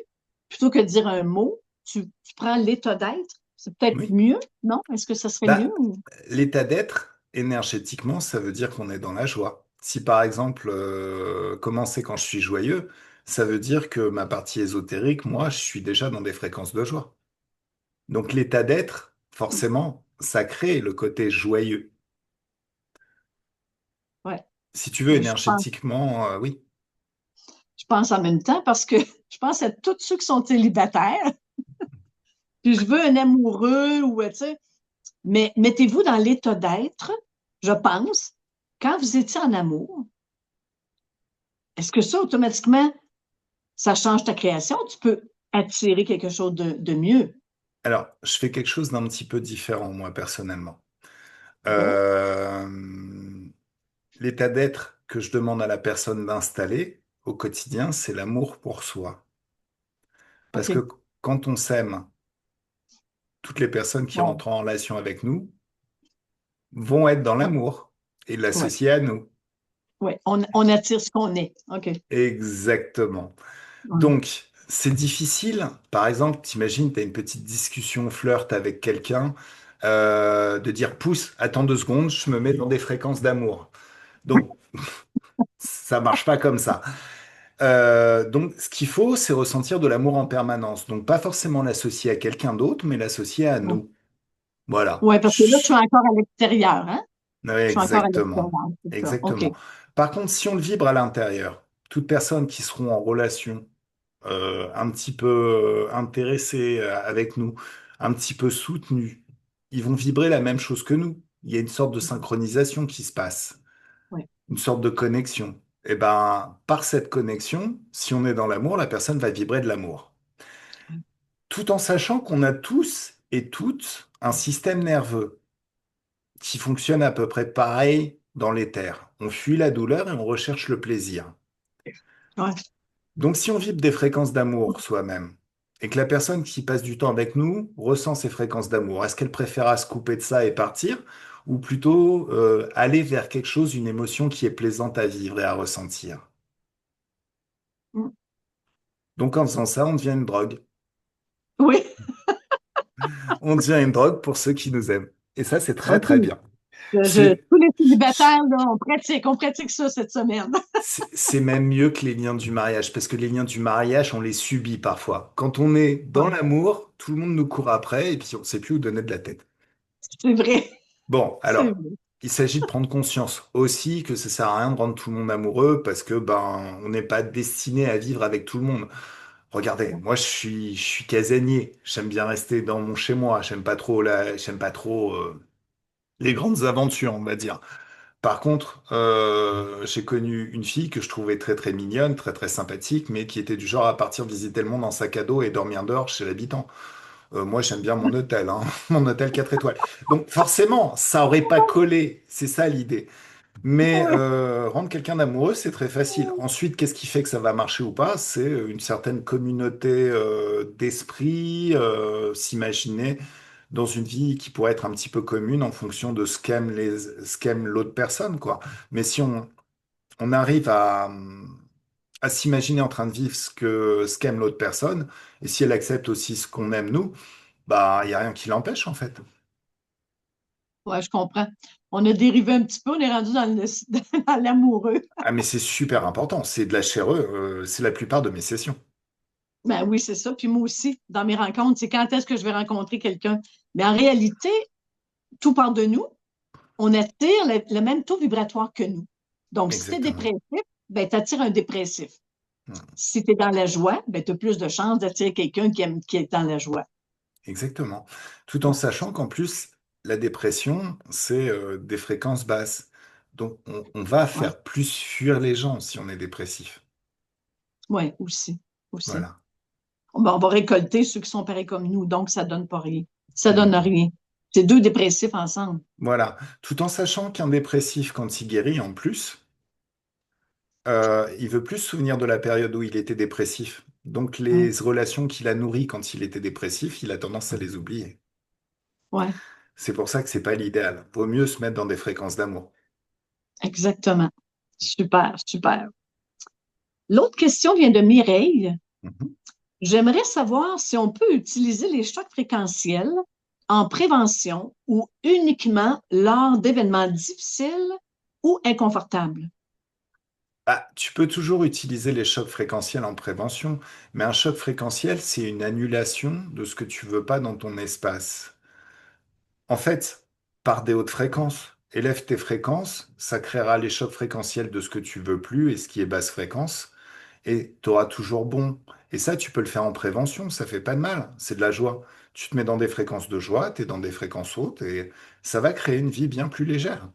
Plutôt que de dire un mot, tu prends l'état d'être. C'est peut-être oui. mieux, non? Est-ce que ça serait mieux? Bah, l'état d'être, énergétiquement, ça veut dire qu'on est dans la joie. Si par exemple, commencer quand je suis joyeux, ça veut dire que ma partie ésotérique, moi, je suis déjà dans des fréquences de joie. Donc l'état d'être, forcément, ça crée le côté joyeux. Ouais. Si tu veux, Mais énergétiquement, oui. je pense en même temps parce que je pense à tous ceux qui sont célibataires, puis je veux un amoureux ou, tu sais, mais mettez-vous dans l'état d'être, je pense, quand vous étiez en amour, est-ce que ça, automatiquement, ça change ta création? Tu peux attirer quelque chose de mieux. Alors, je fais quelque chose d'un petit peu différent, moi, personnellement. Oh, Euh, L'état d'être que je demande à la personne d'installer au quotidien, c'est l'amour pour soi. Parce OK. que quand on s'aime, toutes les personnes qui Ouais. rentrent en relation avec nous vont être dans Ouais. l'amour et Ouais. l'associer à nous. Ouais. On attire ce qu'on est. OK. Exactement. Ouais. Donc, c'est difficile. Par exemple, t'imagines, tu as une petite discussion flirt avec quelqu'un, de dire, pousse, attends 2 secondes, je me mets dans des fréquences d'amour. Donc, ça marche pas comme ça. Donc, ce qu'il faut, c'est ressentir de l'amour en permanence. Donc, pas forcément l'associer à quelqu'un d'autre, mais l'associer à Ouais. nous. Voilà. Ouais, parce que là, je suis encore à l'extérieur, hein? Ouais, Je suis encore à exactement. l'extérieur, c'est ça. OK. Exactement. Par contre, si on le vibre à l'intérieur, toutes personnes qui seront en relation un petit peu intéressées avec nous, un petit peu soutenues, ils vont vibrer la même chose que nous. Il y a une sorte de synchronisation qui se passe, Ouais. une sorte de connexion. Et ben, par cette connexion, si on est dans l'amour, la personne va vibrer de l'amour. Tout en sachant qu'on a tous et toutes un système nerveux qui fonctionne à peu près pareil dans l'éther. On fuit la douleur et on recherche le plaisir. Ouais. Donc si on vibre des fréquences d'amour soi-même, et que la personne qui passe du temps avec nous ressent ces fréquences d'amour, est-ce qu'elle préférera se couper de ça et partir, ou plutôt aller vers quelque chose, une émotion qui est plaisante à vivre et à ressentir. Mm. Donc en faisant ça, on devient une drogue. Oui, On devient une drogue pour ceux qui nous aiment. Et ça, c'est très OK. très bien. C'est Tous les célibataires, là, on pratique ça cette semaine. c'est même mieux que les liens du mariage, parce que les liens du mariage, on les subit parfois. Quand on est dans Ouais, l'amour, tout le monde nous court après et puis on ne sait plus où donner de la tête. c'est vrai. Bon, C'est alors, vrai. il s'agit de prendre conscience aussi que ça sert à rien de rendre tout le monde amoureux parce que ben on n'est pas destiné à vivre avec tout le monde. Regardez, moi je suis casanier, j'aime bien rester dans mon chez moi, j'aime pas trop les grandes aventures, on va dire. Par contre, j'ai connu une fille que je trouvais très très mignonne, très très sympathique, mais qui était du genre à partir visiter le monde en sac à dos et dormir dehors chez l'habitant. Moi, j'aime bien mon hôtel, hein, mon hôtel 4 étoiles. Donc forcément, ça aurait pas collé, c'est ça l'idée. Mais rendre quelqu'un d'amoureux, c'est très facile. Ensuite, qu'est-ce qui fait que ça va marcher ou pas? C'est une certaine communauté d'esprit, s'imaginer dans une vie qui pourrait être un petit peu commune en fonction de ce qu'aime l'autre personne, quoi. Mais si on arrive à s'imaginer en train de vivre ce qu'aime l'autre personne, et si elle accepte aussi ce qu'on aime nous, bah, il n'y a rien qui l'empêche, en fait. Ouais, je comprends. On a dérivé un petit peu, on est rendu dans dans l'amoureux. Ah, mais c'est super important. C'est de la chéreux. C'est la plupart de mes sessions. Ben oui, c'est ça. Puis moi aussi, dans mes rencontres, c'est quand est-ce que je vais rencontrer quelqu'un. Mais en réalité, tout part de nous. On attire le même taux vibratoire que nous. Donc, si tu es Exactement. dépressif, ben, tu attires un dépressif. Hmm. Si tu es dans la joie, ben, tu as plus de chances d'attirer quelqu'un qui est dans la joie. Exactement. Tout en sachant qu'en plus, la dépression, c'est des fréquences basses. Donc, on va Ouais, faire plus fuir les gens si on est dépressif. ouais, aussi, aussi. Voilà. On va récolter ceux qui sont pareils comme nous, donc ça donne pas rien. Ça donne Hmm. rien. C'est deux dépressifs ensemble. Voilà. Tout en sachant qu'un dépressif, quand il guérit en plus, il veut plus se souvenir de la période où il était dépressif. Donc, Hum, les relations qu'il a nourries quand il était dépressif, il a tendance à les oublier. ouais, C'est pour ça que c'est pas l'idéal. Vaut mieux se mettre dans des fréquences d'amour. exactement. Super, super. L'autre question vient de Mireille. Mhm. J'aimerais savoir si on peut utiliser les chocs fréquentiels en prévention ou uniquement lors d'événements difficiles ou inconfortables. Bah, tu peux toujours utiliser les chocs fréquentiels en prévention, mais un choc fréquentiel, c'est une annulation de ce que tu veux pas dans ton espace. En fait, par des hautes fréquences, élève tes fréquences, ça créera les chocs fréquentiels de ce que tu veux plus et ce qui est basse fréquence, et tu auras toujours bon. Et ça, tu peux le faire en prévention, ça fait pas de mal, c'est de la joie. Tu te mets dans des fréquences de joie, tu es dans des fréquences hautes, et ça va créer une vie bien plus légère.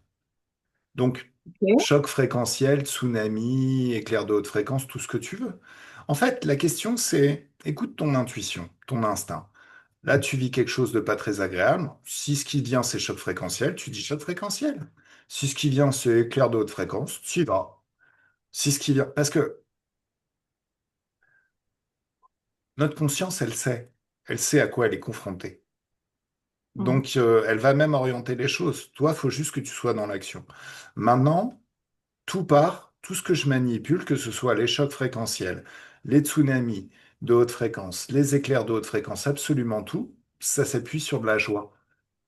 Donc, OK? choc fréquentiel, tsunami, éclair de haute fréquence, tout ce que tu veux. En fait, la question, c'est écoute ton intuition, ton instinct. Là, tu vis quelque chose de pas très agréable. Si ce qui vient, c'est choc fréquentiel, tu dis choc fréquentiel. Si ce qui vient, c'est éclair de haute fréquence, tu y vas. Si ce qui vient, parce que notre conscience, elle sait. Elle sait à quoi elle est confrontée. Hum, Donc, elle va même orienter les choses. Toi, il faut juste que tu sois dans l'action. Maintenant, tout part, tout ce que je manipule, que ce soit les chocs fréquentiels, les tsunamis de haute fréquence, les éclairs de haute fréquence, absolument tout, ça s'appuie sur de la joie.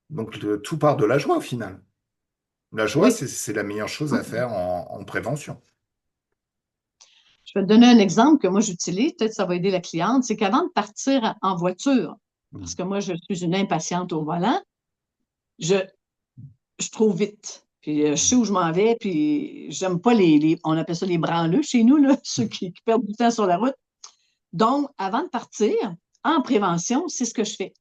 Donc tout part de la joie au final. La joie, oui. c'est la meilleure chose à faire en prévention. Je vais te donner un exemple que moi j'utilise, peut-être que ça va aider la cliente, c'est qu'avant de partir en voiture, parce Mm. que moi je suis une impatiente au volant, je, je trouve vite. Puis je sais où je m'en vais, puis j'aime pas on appelle ça les branleux chez nous, là, ceux qui perdent du temps sur la route. Donc, avant de partir, en prévention, c'est ce que je fais.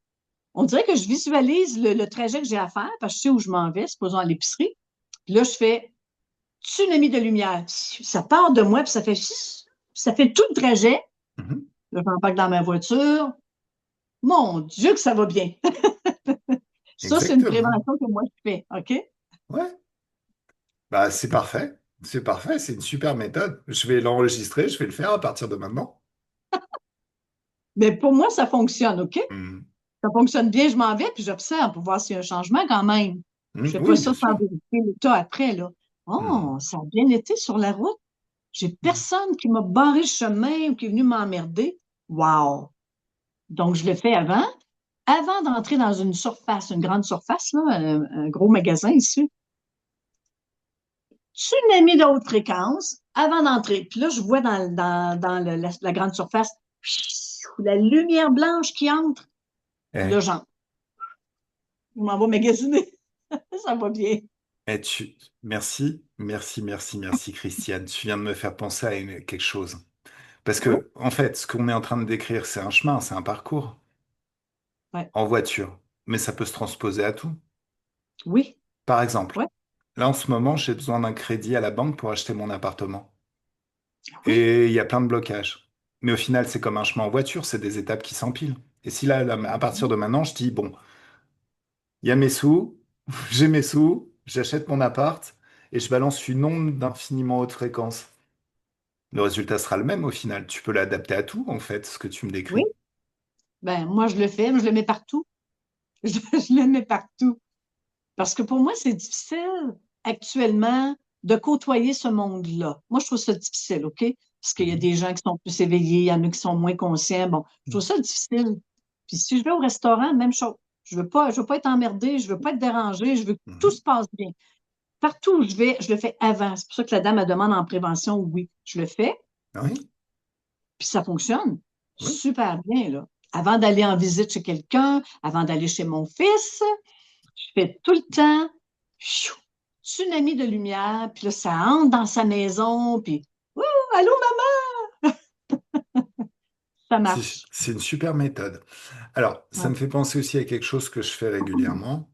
On dirait que je visualise le trajet que j'ai à faire, parce que je sais où je m'en vais, supposons à l'épicerie. Puis là, je fais tsunami de lumière. Ça part de moi, puis ça fait tout le trajet. Mhm. Là, j'embarque dans ma voiture. Mon Dieu, que ça va bien. Ça, c'est une Exactement. prévention que moi, je fais. OK? Ouais. Bah, c'est parfait. C'est parfait. C'est une super méthode. Je vais l'enregistrer. Je vais le faire à partir de maintenant. Mais pour moi, ça fonctionne. OK? Mm. Ça fonctionne bien, je m'en vais, puis j'observe pour voir s'il y a un changement quand même. Je fais pas Oui, ça bien sans sûr. vérifier l'état après, là. Hmm. Oh, ça a bien été sur la route. J'ai personne qui m'a barré le chemin ou qui est venu m'emmerder. Wow! Donc, je le fais avant d'entrer dans une surface, une grande surface, là, un gros magasin ici. Tsunami de haute fréquence avant d'entrer. Puis là, je vois dans la grande surface la lumière blanche qui entre. Puis là, Eh, j'entre. Je m'en vais magasiner. Ça va bien. eh, merci, merci, merci, merci, Christiane. Tu viens de me faire penser à quelque chose. Parce Oui, que, en fait, ce qu'on est en train de décrire, c'est un chemin, c'est un parcours ouais. en voiture. Mais ça peut se transposer à tout. Oui, Par exemple, ouais. là, en ce moment, j'ai besoin d'un crédit à la banque pour acheter mon appartement. Oui, Et il y a plein de blocages. Mais au final, c'est comme un chemin en voiture, c'est des étapes qui s'empilent. Et si là, à partir de maintenant, je dis, bon, il y a mes sous, j'ai mes sous, j'achète mon appart et je balance une onde d'infiniment haute fréquence. Le résultat sera le même au final. Tu peux l'adapter à tout, en fait, ce que tu me oui. décris. Ben, moi, je le fais, je le mets partout. Je le mets partout. Parce que pour moi, c'est difficile actuellement de côtoyer ce monde-là. Moi, je trouve ça difficile, OK? Parce qu'il y a Mhm. des gens qui sont plus éveillés, il y en a qui sont moins conscients. Bon, je trouve ça difficile. Puis si je vais au restaurant, même chose. Je veux pas être emmerdée, je veux pas être dérangée, je veux que tout Mhm. se passe bien. Partout où je vais, je le fais avant. C'est pour ça que la dame me demande en prévention, oui, je le fais, Oui, puis ça fonctionne oui. super bien, là. Avant d'aller en visite chez quelqu'un, avant d'aller chez mon fils, je fais tout le temps, pfiou, tsunami de lumière, puis là, ça entre dans sa maison, puis, ouh, allô, maman, ça C'est marche. c'est une super méthode. Alors, ça Ouais. me fait penser aussi à quelque chose que je fais régulièrement.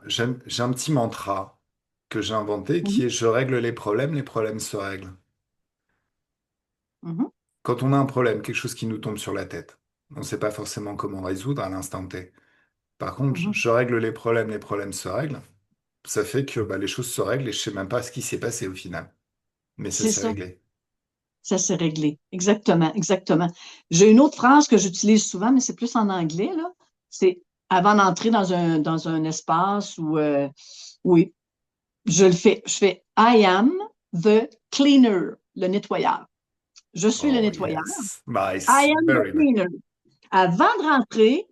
J'ai un petit mantra que j'ai inventé qui Mhm, est je règle les problèmes se règlent. mhm, Quand on a un problème, quelque chose qui nous tombe sur la tête, on ne sait pas forcément comment résoudre à l'instant T. Par contre, mhm. je règle les problèmes se règlent. Ça fait que bah, les choses se règlent et je sais même pas ce qui s'est passé au final. Mais ça C'est s'est ça, réglé. ça s'est réglé. Exactement, exactement. J'ai une autre phrase que j'utilise souvent, mais c'est plus en anglais, là. C'est avant d'entrer dans un espace où, oui, je le fais. Je fais I am the cleaner, le nettoyeur. Je suis le Oh nettoyeur. yes, I nice, am the very nice. cleaner. Avant de rentrer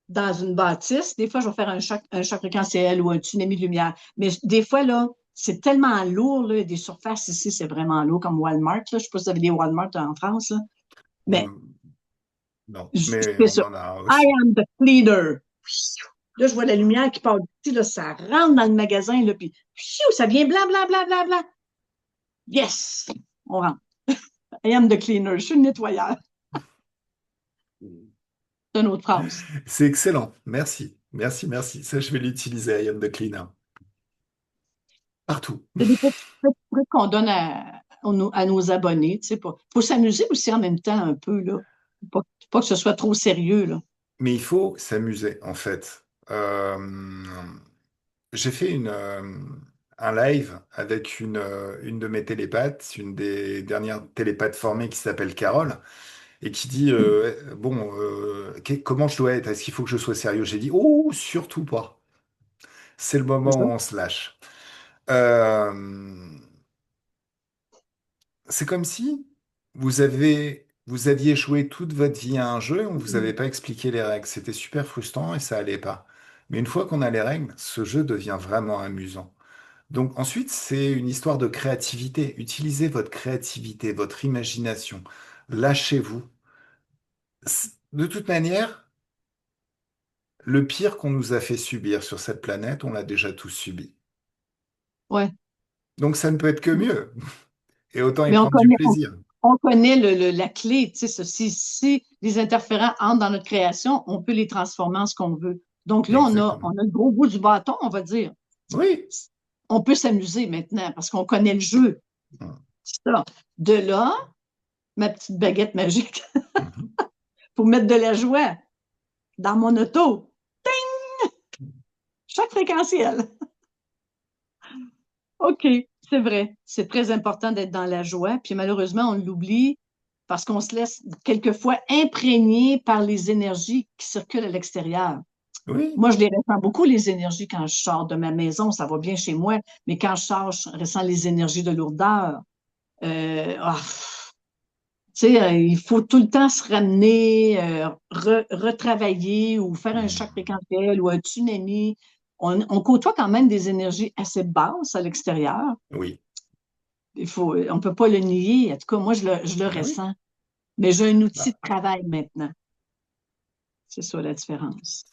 dans une bâtisse, des fois, je vais faire un choc fréquentiel ou un tsunami de lumière. Mais des fois, là, c'est tellement lourd, là, des surfaces ici, c'est vraiment lourd, comme Walmart. Là. Je ne sais pas si vous avez des Walmart en France, là. Mais Hmm, non, je mais fais on ça. en a un I aussi. am the cleaner. Là, je vois la lumière qui part d'ici, là, ça rentre dans le magasin, là, puis ça vient blanc, blanc, blanc, blanc, blanc. Yes! On rentre. I am the cleaner. Je suis le nettoyeur. C'est une autre phrase. C'est excellent. Merci. Merci, merci. Ça, je vais l'utiliser, I am the cleaner. Partout. C'est des petits trucs qu'on donne à nos abonnés, tu sais, faut s'amuser aussi en même temps un peu, là. Pas que ce soit trop sérieux, là. Mais il faut s'amuser, en fait. J'ai fait un live avec une de mes télépathes, une des dernières télépathes formées qui s'appelle Carole, et qui dit, bon, comment je dois être? Est-ce qu'il faut que je sois sérieux? J'ai dit, oh, surtout pas. C'est le C'est moment ça? où on se lâche. Euh, c'est comme si vous aviez joué toute votre vie à un jeu et on vous avait pas expliqué les règles. C'était super frustrant et ça allait pas. Mais une fois qu'on a les règles, ce jeu devient vraiment amusant. Donc ensuite, c'est une histoire de créativité. Utilisez votre créativité, votre imagination. Lâchez-vous. De toute manière, le pire qu'on nous a fait subir sur cette planète, on l'a déjà tous subi. Ouais. Donc ça ne peut être que mieux. Et autant y Mais prendre du plaisir. on connaît la clé, tu sais, si les interférents entrent dans notre création, on peut les transformer en ce qu'on veut. Donc là, Exactement. on a le gros bout du bâton, on va dire. Oui. On peut s'amuser maintenant parce qu'on connaît le jeu. C'est ça. De là, ma petite baguette magique Mhm. pour mettre de la joie dans mon auto. Chaque fréquentiel. OK, c'est vrai. C'est très important d'être dans la joie. Puis malheureusement, on l'oublie parce qu'on se laisse quelquefois imprégner par les énergies qui circulent à l'extérieur. Oui, Moi, je les ressens beaucoup, les énergies, quand je sors de ma maison. Ça va bien chez moi, mais quand je sors, je ressens les énergies de lourdeur. Tu sais, il faut tout le temps se ramener, retravailler ou faire un choc hmm, fréquentiel ou un tsunami. On côtoie quand même des énergies assez basses à l'extérieur. oui, On peut pas le nier. En tout cas, moi, je le ah oui. ressens. Mais j'ai un outil de Bah, travail maintenant. C'est ça la différence.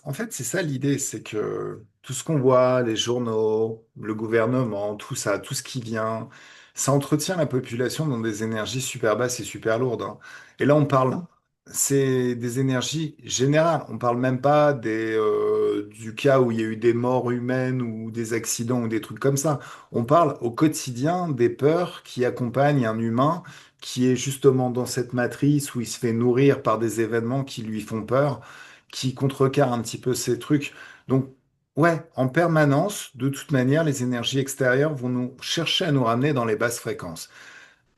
En fait, c'est ça l'idée, c'est que tout ce qu'on voit, les journaux, le gouvernement, tout ça, tout ce qui vient, ça entretient la population dans des énergies super basses et super lourdes, hein. Et là, on parle, c'est des énergies générales. On parle même pas du cas où il y a eu des morts humaines ou des accidents ou des trucs comme ça. On parle au quotidien des peurs qui accompagnent un humain qui est justement dans cette matrice où il se fait nourrir par des événements qui lui font peur, qui contrecarrent un petit peu ces trucs. Donc, ouais, en permanence, de toute manière, les énergies extérieures vont nous chercher à nous ramener dans les basses fréquences,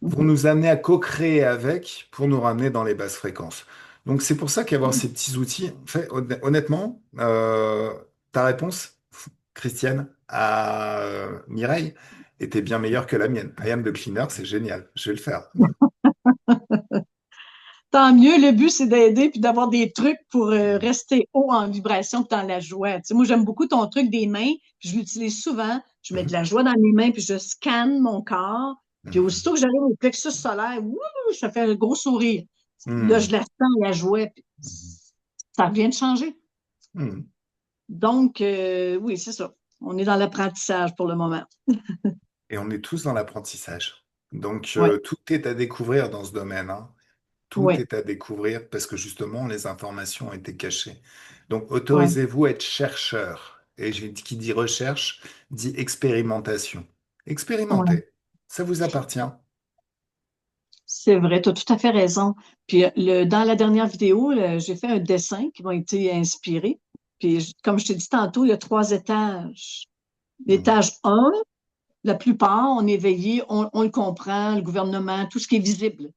vont Mhm. nous amener à co-créer avec pour nous ramener dans les basses fréquences. Donc, c'est pour ça qu'avoir ces petits outils, en fait, honnêtement, ta réponse, Christiane, à Mireille, était bien meilleure que la mienne. I am the cleaner, c'est génial. Je vais le faire. Tant mieux, le but, c'est d'aider puis d'avoir des trucs pour rester haut en vibration puis dans la joie. Tu sais, moi, j'aime beaucoup ton truc des mains, puis je l'utilise souvent. Je mets de Mhm. la joie dans mes mains, puis je scanne mon corps. Puis Mhm. aussitôt que j'arrive au plexus solaire, wouh, ça fait un gros sourire. Là, je Mhm. la sens, la joie, puis ça vient de changer. Mhm. Donc, oui, c'est ça. On est dans l'apprentissage pour le moment. Et on est tous dans l'apprentissage. Donc, Oui, tout est à découvrir dans ce domaine, hein. Tout oui, est à découvrir parce que justement, les informations ont été cachées. Donc, oui, autorisez-vous à être chercheur. Et qui dit recherche dit expérimentation. oui. Expérimentez. Ça vous appartient. C'est vrai, tu as tout à fait raison. Puis dans la dernière vidéo, j'ai fait un dessin qui m'a été inspiré. Puis comme je t'ai dit tantôt, il y a trois étages. Mhm. L'étage 1, la plupart, on est éveillé, on le comprend, le gouvernement, tout ce qui est visible.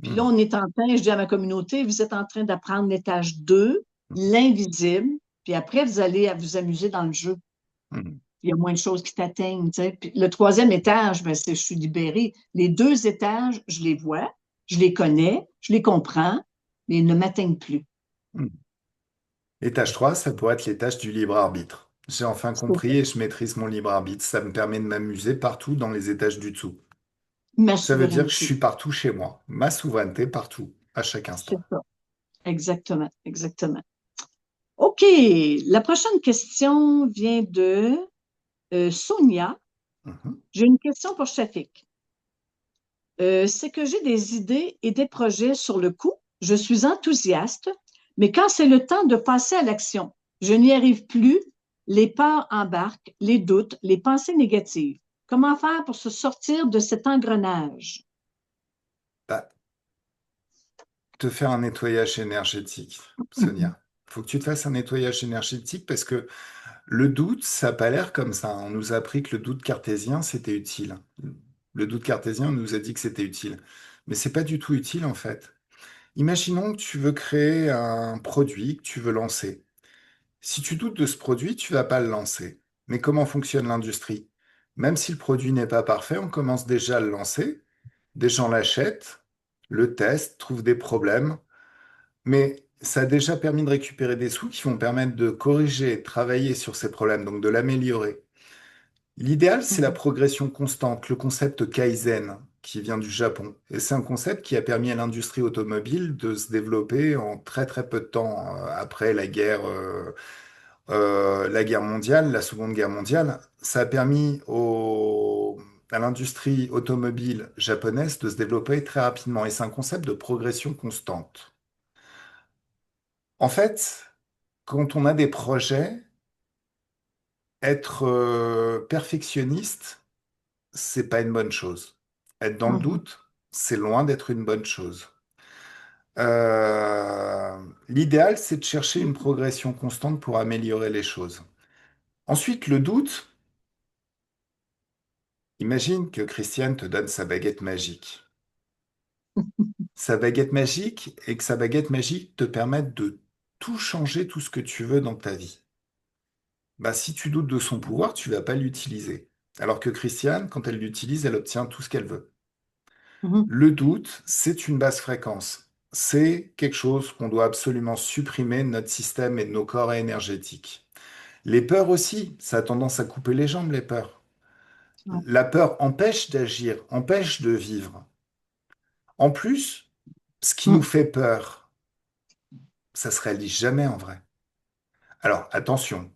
Puis là, Mhm. on est en train, je dis à ma communauté, vous êtes en train d'apprendre l'étage 2, l'invisible, puis après, vous allez à vous amuser dans le jeu. Mhm. Il y a moins de choses qui t'atteignent, tu sais. Puis le troisième étage, ben, je suis libérée. Les deux étages, je les vois, je les connais, je les comprends, mais ils ne m'atteignent plus. Mhm. L'étage 3, ça pourrait être l'étage du libre arbitre. J'ai enfin C'est compris et je maîtrise mon libre arbitre. Ça me permet de m'amuser partout dans les étages du dessous. ma Ça veut dire que je souveraineté. suis partout chez moi. Ma souveraineté partout, à chaque C'est instant. ça. Exactement, exactement. OK. La prochaine question vient de Sonia. Mhm. J'ai une question pour Shafik. C'est que j'ai des idées et des projets sur le coup. Je suis enthousiaste, mais quand c'est le temps de passer à l'action, je n'y arrive plus. Les peurs embarquent, les doutes, les pensées négatives. Comment faire pour se sortir de cet engrenage? Bah, te faire un nettoyage énergétique, Sonia. Faut que tu te fasses un nettoyage énergétique parce que le doute, ça n'a pas l'air comme ça. On nous a appris que le doute cartésien, c'était utile. Le doute cartésien, on nous a dit que c'était utile. Mais c'est pas du tout utile en fait. Imaginons que tu veux créer un produit que tu veux lancer. Si tu doutes de ce produit, tu vas pas le lancer. Mais comment fonctionne l'industrie? Même si le produit n'est pas parfait, on commence déjà à le lancer. Des gens l'achètent, le testent, trouvent des problèmes, mais ça a déjà permis de récupérer des sous qui vont permettre de corriger, de travailler sur ces problèmes, donc de l'améliorer. L'idéal, c'est la Mhm, progression constante, le concept Kaizen qui vient du Japon. Et c'est un concept qui a permis à l'industrie automobile de se développer en très très peu de temps après la guerre mondiale, la Seconde Guerre mondiale. Ça a permis à l'industrie automobile japonaise de se développer très rapidement. Et c'est un concept de progression constante. En fait, quand on a des projets, être perfectionniste, c'est pas une bonne chose. Être dans le mhm, doute, c'est loin d'être une bonne chose. Euh, L'idéal, c'est de chercher une progression constante pour améliorer les choses. Ensuite, le doute, imagine que Christiane te donne sa baguette magique. Sa baguette magique et que sa baguette magique te permette de tout changer, tout ce que tu veux dans ta vie. Bah, si tu doutes de son pouvoir, tu vas pas l'utiliser. Alors que Christiane, quand elle l'utilise, elle obtient tout ce qu'elle veut. Mhm. Le doute, c'est une basse fréquence. C'est quelque chose qu'on doit absolument supprimer de notre système et de nos corps énergétiques. Les peurs aussi, ça a tendance à couper les jambes, les peurs. Ouais. La peur empêche d'agir, empêche de vivre. En plus, ce qui nous Mhm. fait peur, ça se réalise jamais en vrai. Alors, attention,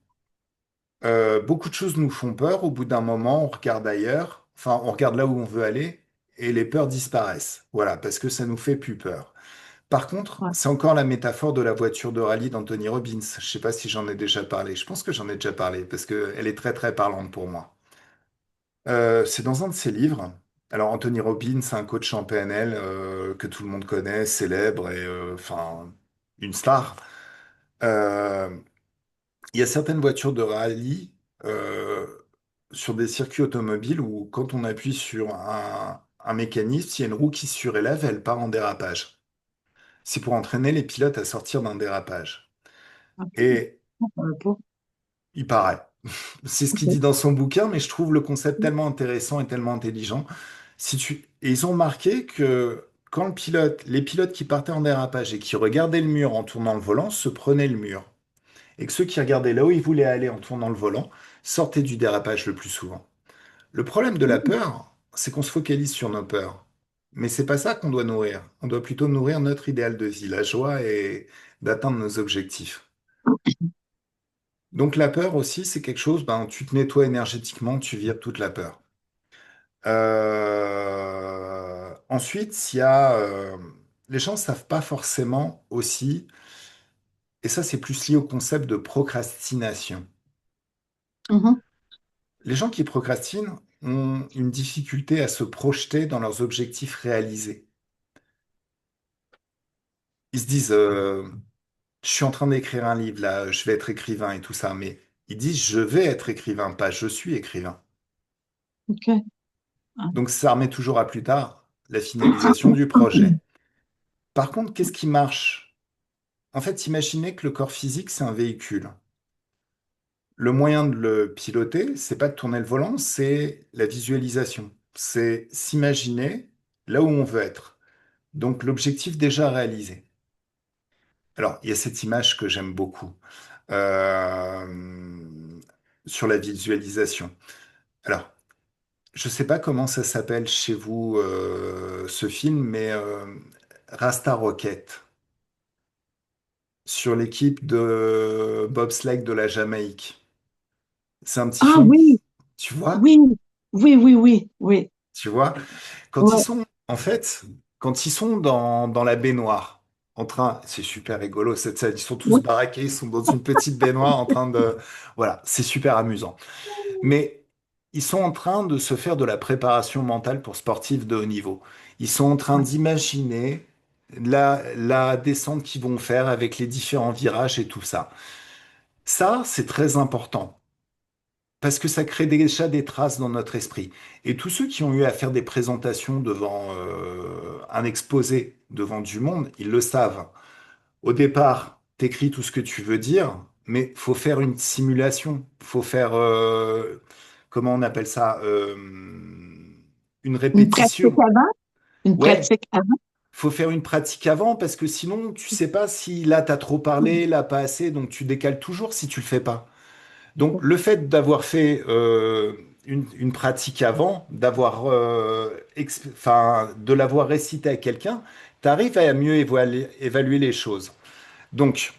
beaucoup de choses nous font peur. Au bout d'un moment, on regarde ailleurs, enfin, on regarde là où on veut aller, et les peurs disparaissent. Voilà, parce que ça nous fait plus peur. Par contre, Ouais. c'est encore la métaphore de la voiture de rallye d'Anthony Robbins. Je sais pas si j'en ai déjà parlé. Je pense que j'en ai déjà parlé, parce qu'elle est très très parlante pour moi. C'est dans un de ses livres. Alors, Anthony Robbins, c'est un coach en PNL que tout le monde connaît, célèbre et enfin une star. Euh, il y a certaines voitures de rallye euh, sur des circuits automobiles où, quand on appuie sur un mécanisme, il y a une roue qui se surélève et elle part en dérapage. C'est pour entraîner les pilotes à sortir d'un dérapage. OK. Et Je savais pas. il paraît. C'est ce qu'il dit OK. dans son bouquin, mais je trouve le concept tellement intéressant et tellement intelligent. Et ils ont marqué que quand les pilotes qui partaient en dérapage et qui regardaient le mur en tournant le volant se prenaient le mur. Et que ceux qui regardaient là où ils voulaient aller en tournant le volant sortaient du dérapage le plus souvent. Le problème de la Mhm. peur, c'est qu'on se focalise sur nos peurs. Mais c'est pas ça qu'on doit nourrir. On doit plutôt nourrir notre idéal de vie, la joie et d'atteindre nos objectifs. Donc la peur aussi, c'est quelque chose, ben, tu te nettoies énergétiquement, tu vires toute la peur. Ensuite, les gens ne savent pas forcément aussi, et ça c'est plus lié au concept de procrastination. Mhm. Les gens qui procrastinent ont une difficulté à se projeter dans leurs objectifs réalisés. Ils se disent, je suis en train d'écrire un livre là, je vais être écrivain et tout ça, mais ils disent, je vais être écrivain, pas je suis écrivain. OK. Ah. Donc ça remet toujours à plus tard la finalisation du projet. Par contre, qu'est-ce qui marche? En fait, imaginez que le corps physique, c'est un véhicule. Le moyen de le piloter, c'est pas de tourner le volant, c'est la visualisation. C'est s'imaginer là où on veut être. Donc l'objectif déjà réalisé. Alors, il y a cette image que j'aime beaucoup euh, sur la visualisation. Alors, je sais pas comment ça s'appelle chez vous ce film, mais Rasta Rocket sur l'équipe de bobsleigh de la Jamaïque. C'est un petit Ah film, oui, tu vois? oui, oui, oui, oui, oui. Tu vois? Quand ils Ouais. sont, en fait, quand ils sont dans la baignoire, en train, c'est super rigolo cette scène, ils sont tous Oui. baraqués, ils sont dans une petite baignoire en train de, voilà, c'est super amusant. Mais ils sont en train de se faire de la préparation mentale pour sportifs de haut niveau. Ils sont en train Ouais. d'imaginer la descente qu'ils vont faire avec les différents virages et tout ça. Ça, c'est très important parce que ça crée déjà des traces dans notre esprit. Et tous ceux qui ont eu à faire des présentations devant un exposé devant du monde, ils le savent. Au départ, t'écris tout ce que tu veux dire, mais faut faire une simulation. Faut faire, comment on appelle ça, une Une pratique répétition. avant? Une Ouais, pratique avant? faut faire une pratique avant parce que sinon, tu sais pas si là, t'as trop parlé, là, pas assez, donc tu décales toujours si tu le fais pas. Donc, le fait d'avoir fait une pratique avant, enfin, de l'avoir récité à quelqu'un, tu arrives à mieux évaluer les choses. Donc,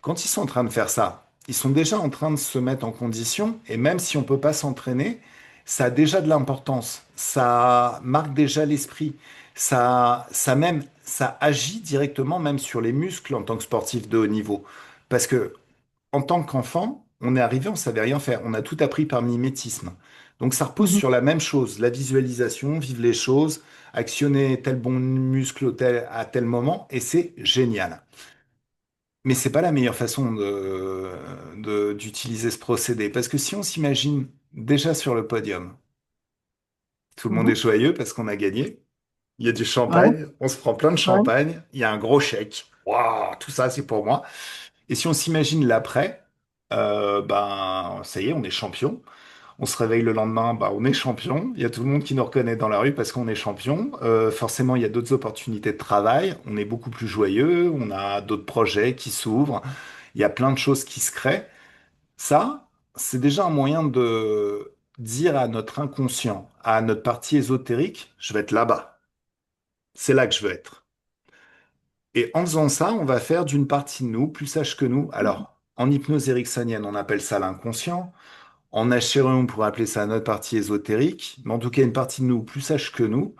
quand ils sont en train de faire ça, ils sont déjà en train de se mettre en condition, et même si on ne peut pas s'entraîner, ça a déjà de l'importance. Ça marque déjà l'esprit. Ça agit directement même sur les muscles en tant que sportif de haut niveau. Parce que en tant qu'enfant, on est arrivé, on savait rien faire. On a tout appris par mimétisme. Donc ça repose Mhm. sur la même chose, la visualisation, vivre les choses, actionner tel bon muscle à tel moment, et c'est génial. Mais c'est pas la meilleure façon d'utiliser ce procédé, parce que si on s'imagine déjà sur le podium, tout le monde est Mhm. joyeux parce qu'on a gagné, il y a du Ouais, champagne, on se prend plein de ouais. champagne, il y a un gros chèque. waouh, tout ça, c'est pour moi. Et si on s'imagine l'après, ben, ça y est, on est champion. On se réveille le lendemain, bah, on est champion. Il y a tout le monde qui nous reconnaît dans la rue parce qu'on est champion. Forcément, il y a d'autres opportunités de travail. On est beaucoup plus joyeux. On a d'autres projets qui s'ouvrent. Il y a plein de choses qui se créent. Ça, c'est déjà un moyen de dire à notre inconscient, à notre partie ésotérique, je vais être là-bas. C'est là que je veux être. Et en faisant ça, on va faire d'une partie de nous plus sage que nous. Alors, en hypnose ericksonienne, on appelle ça l'inconscient. En Achérion, on pourrait appeler ça notre partie ésotérique, mais en tout cas une partie de nous plus sage que nous,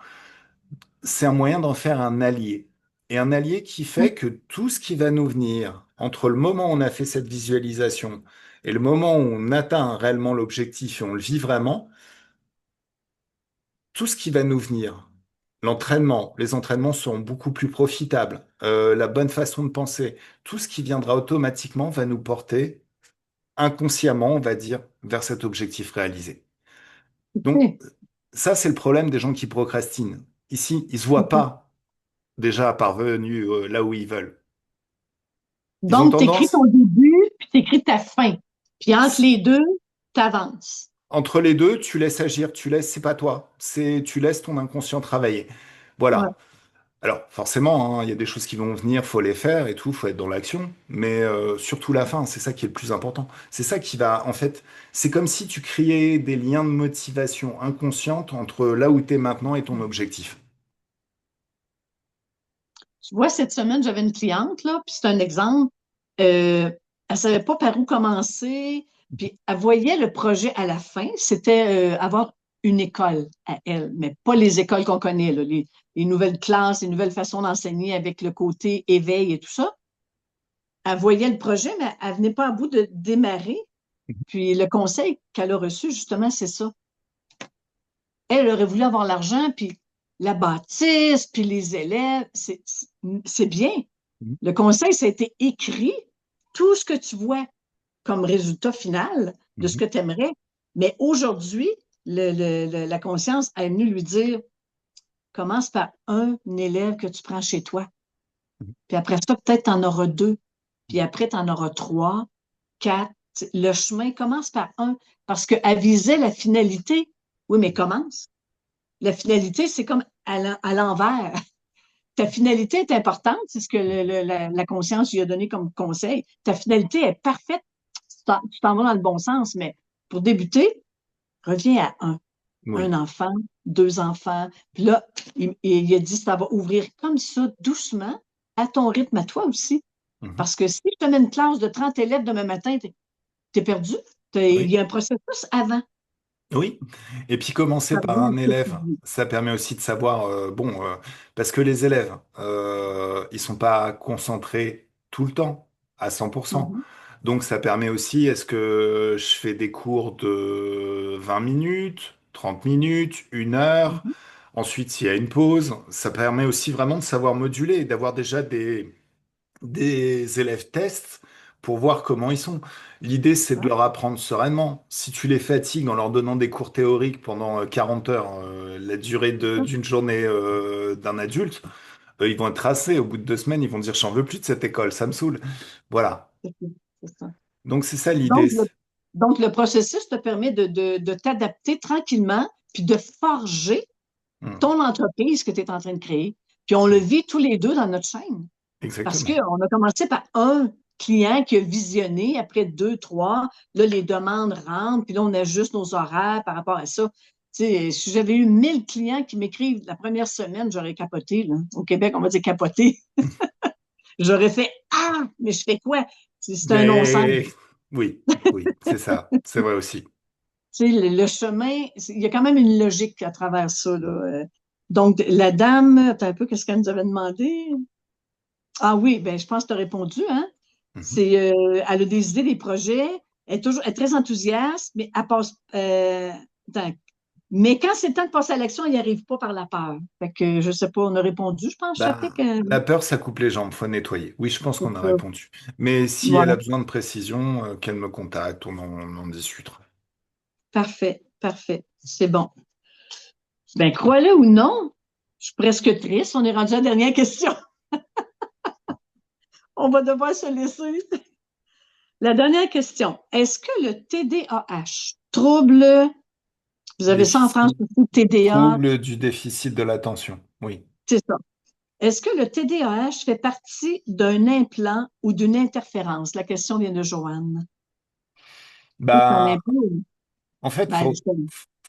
c'est un moyen d'en faire un allié. Et un allié qui fait que tout ce qui va nous venir entre le moment où on a fait cette visualisation et le moment où on atteint réellement l'objectif et on le vit vraiment, tout ce qui va nous venir, l'entraînement, les entraînements seront beaucoup plus profitables, la bonne façon de penser, tout ce qui viendra automatiquement va nous porter inconsciemment, on va dire, vers cet objectif réalisé. Donc, OK. ça, c'est le problème des gens qui procrastinent. Ici, ils se voient Mhm. pas déjà parvenus là où ils veulent. Ils ont Donc, tu écris tendance, ton début, puis tu écris ta fin. Puis entre s- les deux, tu avances. entre les deux, tu laisses agir, tu laisses, c'est pas toi, c'est tu laisses ton inconscient travailler. Ouais. Voilà. Alors, forcément, hein, il y a des choses qui vont venir, faut les faire et tout, faut être dans l'action. Mais surtout la fin, c'est ça qui est le plus important. C'est ça qui va, en fait, c'est comme si tu créais des liens de motivation inconsciente entre là où tu es maintenant et ton objectif. Tu vois, cette semaine, j'avais une cliente, là, puis c'est un exemple. Elle ne savait pas par où commencer, puis elle voyait le projet à la fin, c'était avoir une école à elle, mais pas les écoles qu'on connaît, là, les nouvelles classes, les nouvelles façons d'enseigner avec le côté éveil et tout ça. Elle voyait le projet, mais elle venait pas à bout de démarrer. Puis le conseil qu'elle a reçu, justement, c'est ça. Elle aurait voulu avoir l'argent, puis la bâtisse, puis les élèves, c'est bien. Mhm. Le conseil, ça a été écrit, tout ce que tu vois comme résultat final de ce Mhm. que tu aimerais. Mais aujourd'hui, la conscience est venue lui dire, commence par un élève que tu prends chez toi. Puis après ça, peut-être tu en auras deux. Puis après, tu en auras trois, quatre. Le chemin commence par un. Parce qu'elle visait la finalité. Oui, mais commence. La finalité, c'est comme à l'envers. Ta finalité est importante, c'est ce que la conscience lui a donné comme conseil. Ta finalité est parfaite, tu t'en vas dans le bon sens, mais pour débuter, reviens à un. Un Oui. enfant, deux enfants. Puis là, il a dit, ça va ouvrir comme ça, doucement, à ton rythme, à toi aussi. Mhm. Parce que si je te mets une classe de 30 élèves demain matin, t'es perdu. Il y Oui. a un processus avant. Oui, et puis commencer Ça par revient à un ce que tu élève, dis. ça permet aussi de savoir, bon, parce que les élèves, ils sont pas concentrés tout le temps, à 100%. Mhm, Donc ça permet aussi, est-ce que je fais des cours de 20 minutes, 30 minutes, 1 heure, mhm. ensuite s'il y a une pause, ça permet aussi vraiment de savoir moduler et d'avoir déjà des élèves tests pour voir comment ils sont. L'idée, c'est de Ouais, leur apprendre sereinement. Si tu les fatigues en leur donnant des cours théoriques pendant 40 heures, la durée c'est ça, d'une journée d'un adulte, ils vont être tracés. Au bout de 2 semaines, ils vont dire, j'en veux plus de cette école, ça me saoule. Voilà. c'est ça. Donc c'est ça l'idée. Donc, donc, le processus te permet de t'adapter tranquillement, puis de forger Hmm. ton entreprise que tu es en train de créer. Puis on le Hmm. vit tous les deux dans notre chaîne. Parce Exactement. qu'on a commencé par un client qui a visionné, après deux, trois, là, les demandes rentrent, puis là, on ajuste nos horaires par rapport à ça. Tu sais, si j'avais eu 1000 clients qui m'écrivent la première semaine, j'aurais capoté, là. Au Québec, on va dire capoté. J'aurais fait Ah, mais je fais quoi? C'est un non-sens. Mais oui, oui, c'est ça. C'est vrai aussi. Tu sais, le chemin, il y a quand même une logique à travers ça, là. Donc, la dame, attends un peu, qu'est-ce qu'elle nous avait demandé? Ah oui, ben, je pense que tu as répondu, hein? Mhm. Elle a des idées, des projets, elle est très enthousiaste, mais elle passe, attends. Mais quand c'est le temps de passer à l'action, elle n'y arrive pas par la peur. Fait que, je sais pas, on a répondu, je pense, Bah, Chapik. la peur, ça coupe les jambes, faut nettoyer. Oui, je pense C'est qu'on a ça. répondu. Mais si elle Voilà. a besoin de précision, qu'elle me contacte, on en discutera. Parfait, parfait. C'est bon. Ben, crois-le ou non, je suis presque triste. On est rendu à la dernière question. on va devoir se laisser. La dernière question. Est-ce que le TDAH, trouble, vous avez ça en France Déficit, aussi, TDA, trouble du déficit de l'attention. Oui. c'est ça. Est-ce que le TDAH fait partie d'un implant ou d'une interférence? La question vient de Joanne. C'est un Ben, implant? en fait, Ben,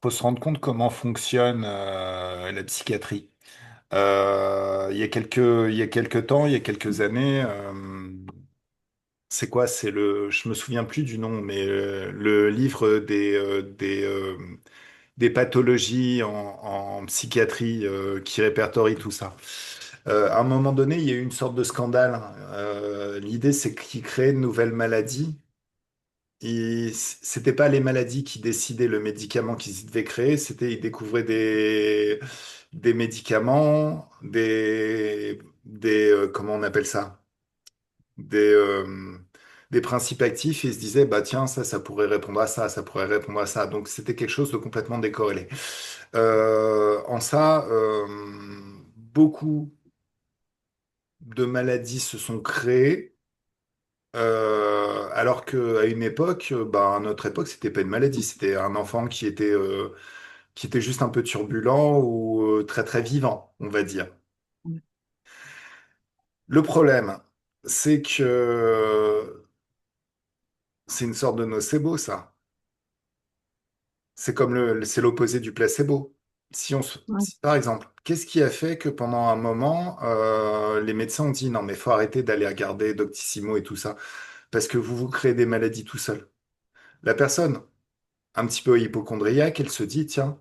faut se rendre compte comment fonctionne la psychiatrie. Il y a quelques temps, il y a quelques années, c'est quoi? Je me souviens plus du nom, mais le livre des pathologies en psychiatrie qui répertorie tout ça. À un moment donné, il y a eu une sorte de scandale. L'idée, c'est qu'ils créaient de nouvelles maladies. Et c'était pas les maladies qui décidaient le médicament qu'ils devaient créer, c'était ils découvraient des médicaments, comment on appelle ça? Des, euh, des principes actifs et ils se disaient, bah tiens, ça pourrait répondre à ça, ça pourrait répondre à ça. Donc c'était quelque chose de complètement décorrélé. En ça, beaucoup de maladies se sont créées, alors qu'à une époque, bah, à notre époque, c'était pas une maladie, c'était un enfant qui était juste un peu turbulent ou très très vivant, on va dire. Le problème, c'est que c'est une sorte de nocebo, ça. C'est comme c'est l'opposé du placebo. Si, par exemple, qu'est-ce qui a fait que pendant un moment, les médecins ont dit non, mais faut arrêter d'aller regarder Doctissimo et tout ça, parce que vous vous créez des maladies tout seul. La personne, un petit peu hypochondriaque, elle se dit, tiens,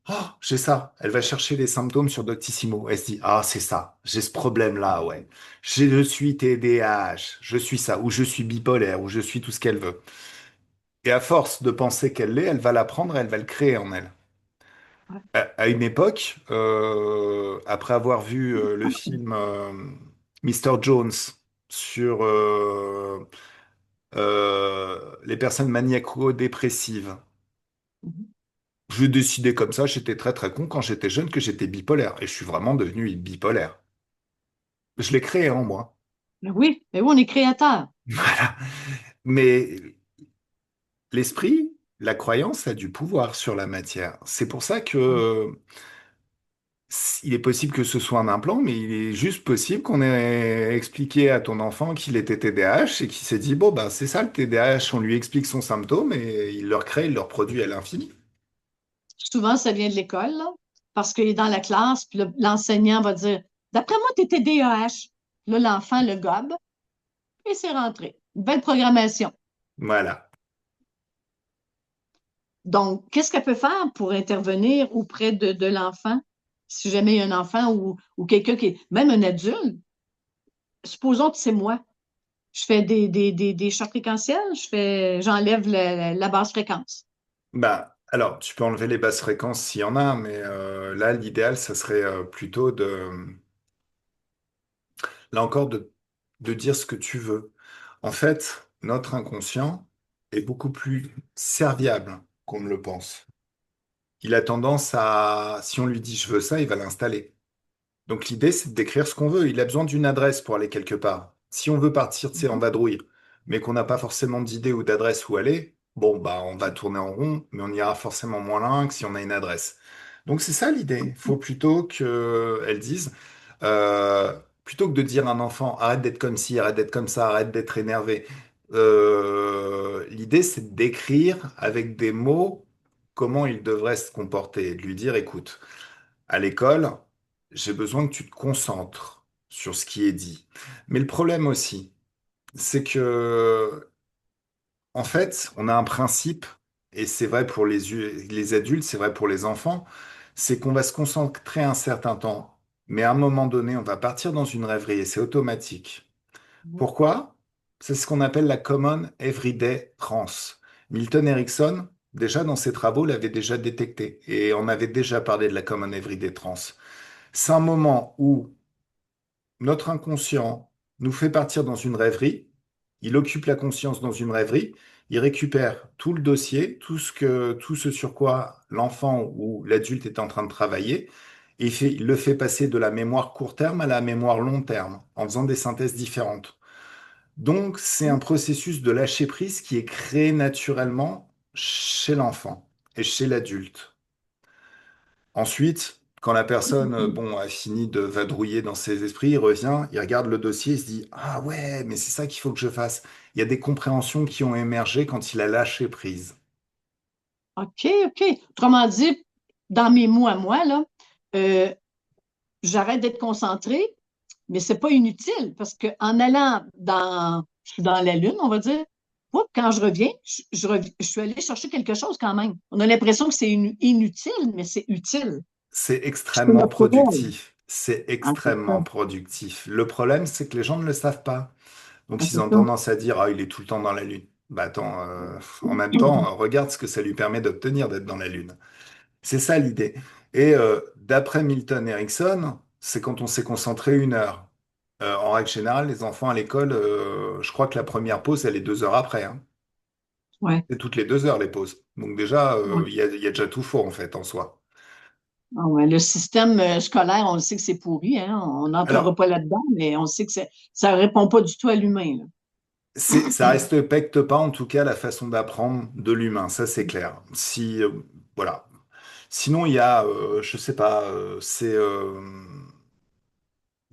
oh, j'ai ça. Elle va chercher les symptômes sur Doctissimo. Elle se dit, ah, c'est ça. J'ai ce problème-là, ouais. Je suis TDAH. Je suis ça. Ou je suis bipolaire. Ou je suis tout ce qu'elle veut. Et à force de penser qu'elle l'est, elle va l'apprendre et elle va le créer en elle. À une époque, après avoir vu le film Mr. Jones sur les personnes maniaco-dépressives, je décidais comme ça, j'étais très très con quand j'étais jeune que j'étais bipolaire. Et je suis vraiment devenu bipolaire. Je l'ai créé en moi. mais oui, on est créateur. Voilà. Mais l'esprit, la croyance a du pouvoir sur la matière. C'est pour ça que il est possible que ce soit un implant, mais il est juste possible qu'on ait expliqué à ton enfant qu'il était TDAH et qu'il s'est dit, bon, ben, c'est ça le TDAH, on lui explique son symptôme et il leur crée, il leur produit à l'infini. Souvent, ça vient de l'école, là, parce qu'il est dans la classe, puis l'enseignant va dire, d'après moi, tu es TDAH. Là, l'enfant le gobe et c'est rentré. Une belle programmation. Voilà. Donc, qu'est-ce qu'elle peut faire pour intervenir auprès de l'enfant? Si jamais il y a un enfant ou quelqu'un qui est, même un adulte, supposons que c'est moi. Je fais des chocs fréquentiels, j'enlève la basse fréquence. Bah, alors, tu peux enlever les basses fréquences s'il y en a, mais là, l'idéal, ça serait plutôt là encore, de dire ce que tu veux. En fait, notre inconscient est beaucoup plus serviable qu'on ne le pense. Il a tendance à, si on lui dit je veux ça, il va l'installer. Donc l'idée, c'est de décrire ce qu'on veut. Il a besoin d'une adresse pour aller quelque part. Si on veut partir, tu sais, en Mhm. vadrouille, mais qu'on n'a pas forcément d'idée ou d'adresse où aller, bon, bah, on va tourner en rond, mais on ira forcément moins loin que si on a une adresse. Donc c'est ça l'idée. Il faut plutôt qu'elle dise, euh, plutôt que de dire à un enfant, arrête d'être comme ci, arrête d'être comme ça, arrête d'être énervé. L'idée, c'est de décrire avec des mots comment il devrait se comporter, de lui dire, écoute, à l'école, j'ai besoin que tu te concentres sur ce qui est dit. Mais le problème aussi, c'est que, en fait, on a un principe, et c'est vrai pour les adultes, c'est vrai pour les enfants, c'est qu'on va se concentrer un certain temps, mais à un moment donné, on va partir dans une rêverie et c'est automatique. Pourquoi? C'est ce qu'on appelle la Common Everyday Trance. Milton Erickson, déjà dans ses travaux, l'avait déjà détecté et on avait déjà parlé de la Common Everyday Trance. C'est un moment où notre inconscient nous fait partir dans une rêverie, il occupe la conscience dans une rêverie, il récupère tout le dossier, tout ce sur quoi l'enfant ou l'adulte est en train de travailler, et il le fait passer de la mémoire court terme à la mémoire long terme, en faisant des synthèses différentes. Donc, c'est un processus de lâcher prise qui est créé naturellement chez l'enfant et chez l'adulte. Ensuite, quand la personne, bon, a fini de vadrouiller dans ses esprits, il revient, il regarde le dossier, il se dit, ah ouais, mais c'est ça qu'il faut que je fasse. Il y a des compréhensions qui ont émergé quand il a lâché prise. OK, OK. Autrement dit, dans mes mots à moi, là, euh, j'arrête d'être concentrée, mais c'est pas inutile parce qu'en allant je suis dans la Lune, on va dire, oups, quand je reviens, je suis allée chercher quelque chose quand même. On a l'impression que c'est inutile, mais c'est utile. C'est C'est extrêmement naturel. productif. C'est Ah, c'est ça. extrêmement productif. Le problème, c'est que les gens ne le savent pas. Ah, Donc, ils c'est ont ça. tendance à dire, ah, il est tout le temps dans la Lune. Bah attends, en même temps, regarde ce que ça lui permet d'obtenir d'être dans la Lune. C'est ça l'idée. Et d'après Milton Erickson, c'est quand on s'est concentré 1 heure. En règle générale, les enfants à l'école, je crois que la première pause, elle est 2 heures après, hein. Ouais. C'est toutes les 2 heures les pauses. Donc déjà, Ouais. il y a déjà tout faux en fait en soi. Ah ouais, le système scolaire, on le sait que c'est pourri, hein. On n'entrera Alors, pas là-dedans, mais on sait que ça ne répond pas du tout à l'humain, là. ça respecte pas en tout cas la façon d'apprendre de l'humain, ça c'est clair. Si voilà. Sinon il y a, je sais pas, je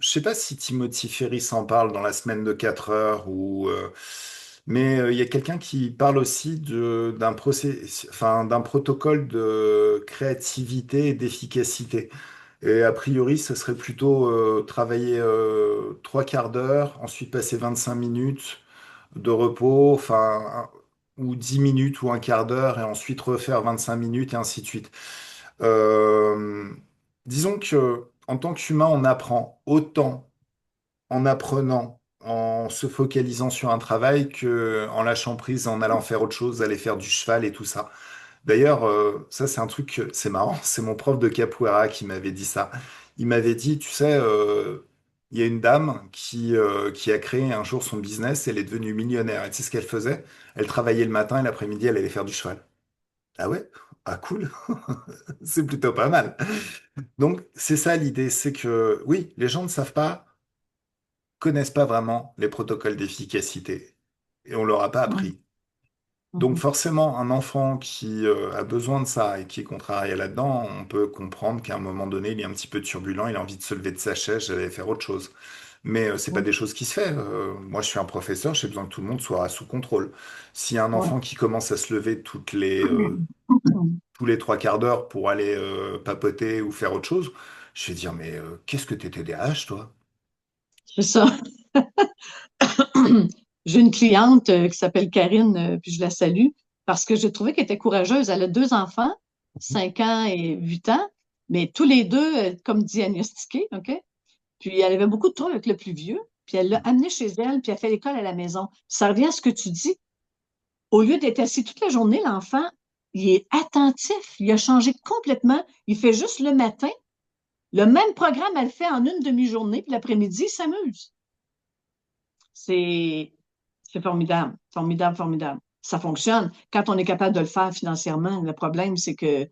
sais pas si Timothy Ferris en parle dans la semaine de 4 heures ou, mais il y a quelqu'un qui parle aussi enfin d'un protocole de créativité et d'efficacité. Et a priori, ce serait plutôt travailler 3 quarts d'heure, ensuite passer 25 minutes de repos, enfin, ou 10 minutes ou 1 quart d'heure, et ensuite refaire 25 minutes, et ainsi de suite. Euh, Disons que en tant qu'humain, on apprend autant en apprenant, en se focalisant sur un travail, que en lâchant prise, en allant faire autre chose, aller faire du cheval et tout ça. D'ailleurs, ça c'est un truc, c'est marrant, c'est mon prof de capoeira qui m'avait dit ça. Il m'avait dit, tu sais, il y a une dame qui a créé un jour son business, elle est devenue millionnaire. Et tu sais ce qu'elle faisait? Elle travaillait le matin et l'après-midi, elle allait faire du cheval. Ah ouais? Ah cool, c'est plutôt pas mal. Donc c'est ça l'idée, c'est que oui, les gens ne savent pas, connaissent pas vraiment les protocoles d'efficacité et on leur a pas Ouais. appris. Donc Mhm. forcément, un enfant qui a besoin de ça et qui est contrarié là-dedans, on peut comprendre qu'à un moment donné, il est un petit peu turbulent, il a envie de se lever de sa chaise, d'aller faire autre chose. Mais c'est pas Ouais. des choses qui se fait. Moi, je suis un professeur, j'ai besoin que tout le monde soit sous contrôle. S'il y a un Ouais. enfant qui commence à se lever tous les 3 quarts d'heure pour aller papoter ou faire autre chose, je vais dire, mais qu'est-ce que t'es TDAH, toi? C'est ça. J'ai une cliente qui s'appelle Karine, puis je la salue parce que j'ai trouvé qu'elle était courageuse. Elle a 2 enfants, 5 ans et 8 ans, mais tous les deux comme diagnostiqués, OK? Puis elle avait beaucoup de troubles avec le plus vieux, puis elle l'a amené chez elle, puis elle fait l'école à la maison. Ça revient à ce que tu dis. Au lieu d'être assis toute la journée, l'enfant, il est attentif, il a changé complètement. Il fait juste le matin. Le même programme, elle le fait en une demi-journée, puis l'après-midi, il s'amuse. C'est c'est formidable, formidable, formidable. Ça fonctionne quand on est capable de le faire financièrement. Le problème, c'est que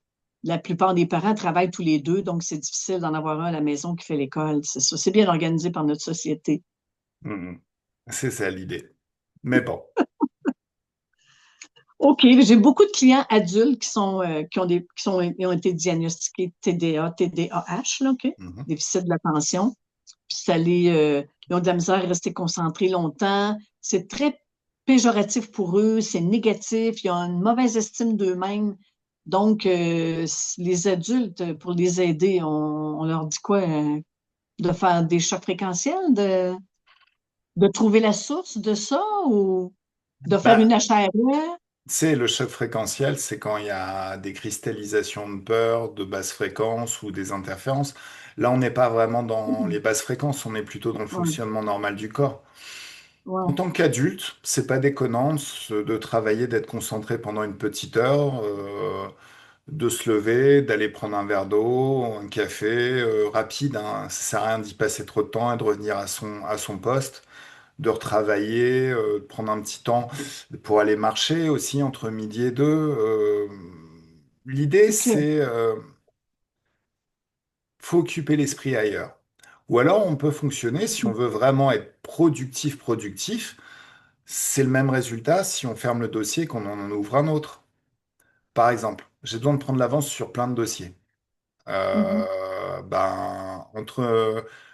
la plupart des parents travaillent tous les deux, donc c'est difficile d'en avoir un à la maison qui fait l'école. C'est ça. C'est bien organisé par notre société. Mhm. C'est ça l'idée. Mais bon. OK, j'ai beaucoup de clients adultes qui ont été diagnostiqués TDA, TDAH, là, OK? Mhm. Déficit de l'attention. Puis ils ont de la misère à rester concentrés longtemps. C'est très péjoratif pour eux, c'est négatif, ils ont une mauvaise estime d'eux-mêmes. Donc, les adultes, pour les aider, on leur dit quoi? De faire des chocs fréquentiels, de trouver la source de ça ou de faire une Bah, HRE? tu sais, le choc fréquentiel, c'est quand il y a des cristallisations de peur, de basse fréquence ou des interférences. Là, on n'est pas vraiment dans les basses fréquences, on est plutôt dans le Ouais, fonctionnement normal du corps. En ouais. tant qu'adulte, c'est pas déconnant de travailler, d'être concentré pendant une petite heure, de se lever, d'aller prendre un verre d'eau, un café, rapide, hein. Ça sert à rien d'y passer trop de temps et de revenir à son poste, de retravailler, de prendre un petit temps pour aller marcher aussi entre midi et deux. L'idée, OK. c'est faut occuper l'esprit ailleurs. Ou alors, on peut fonctionner si on veut vraiment être productif, productif. C'est le même résultat si on ferme le dossier et qu'on en ouvre un autre. Par exemple, j'ai besoin de prendre l'avance sur plein de dossiers. Mhm.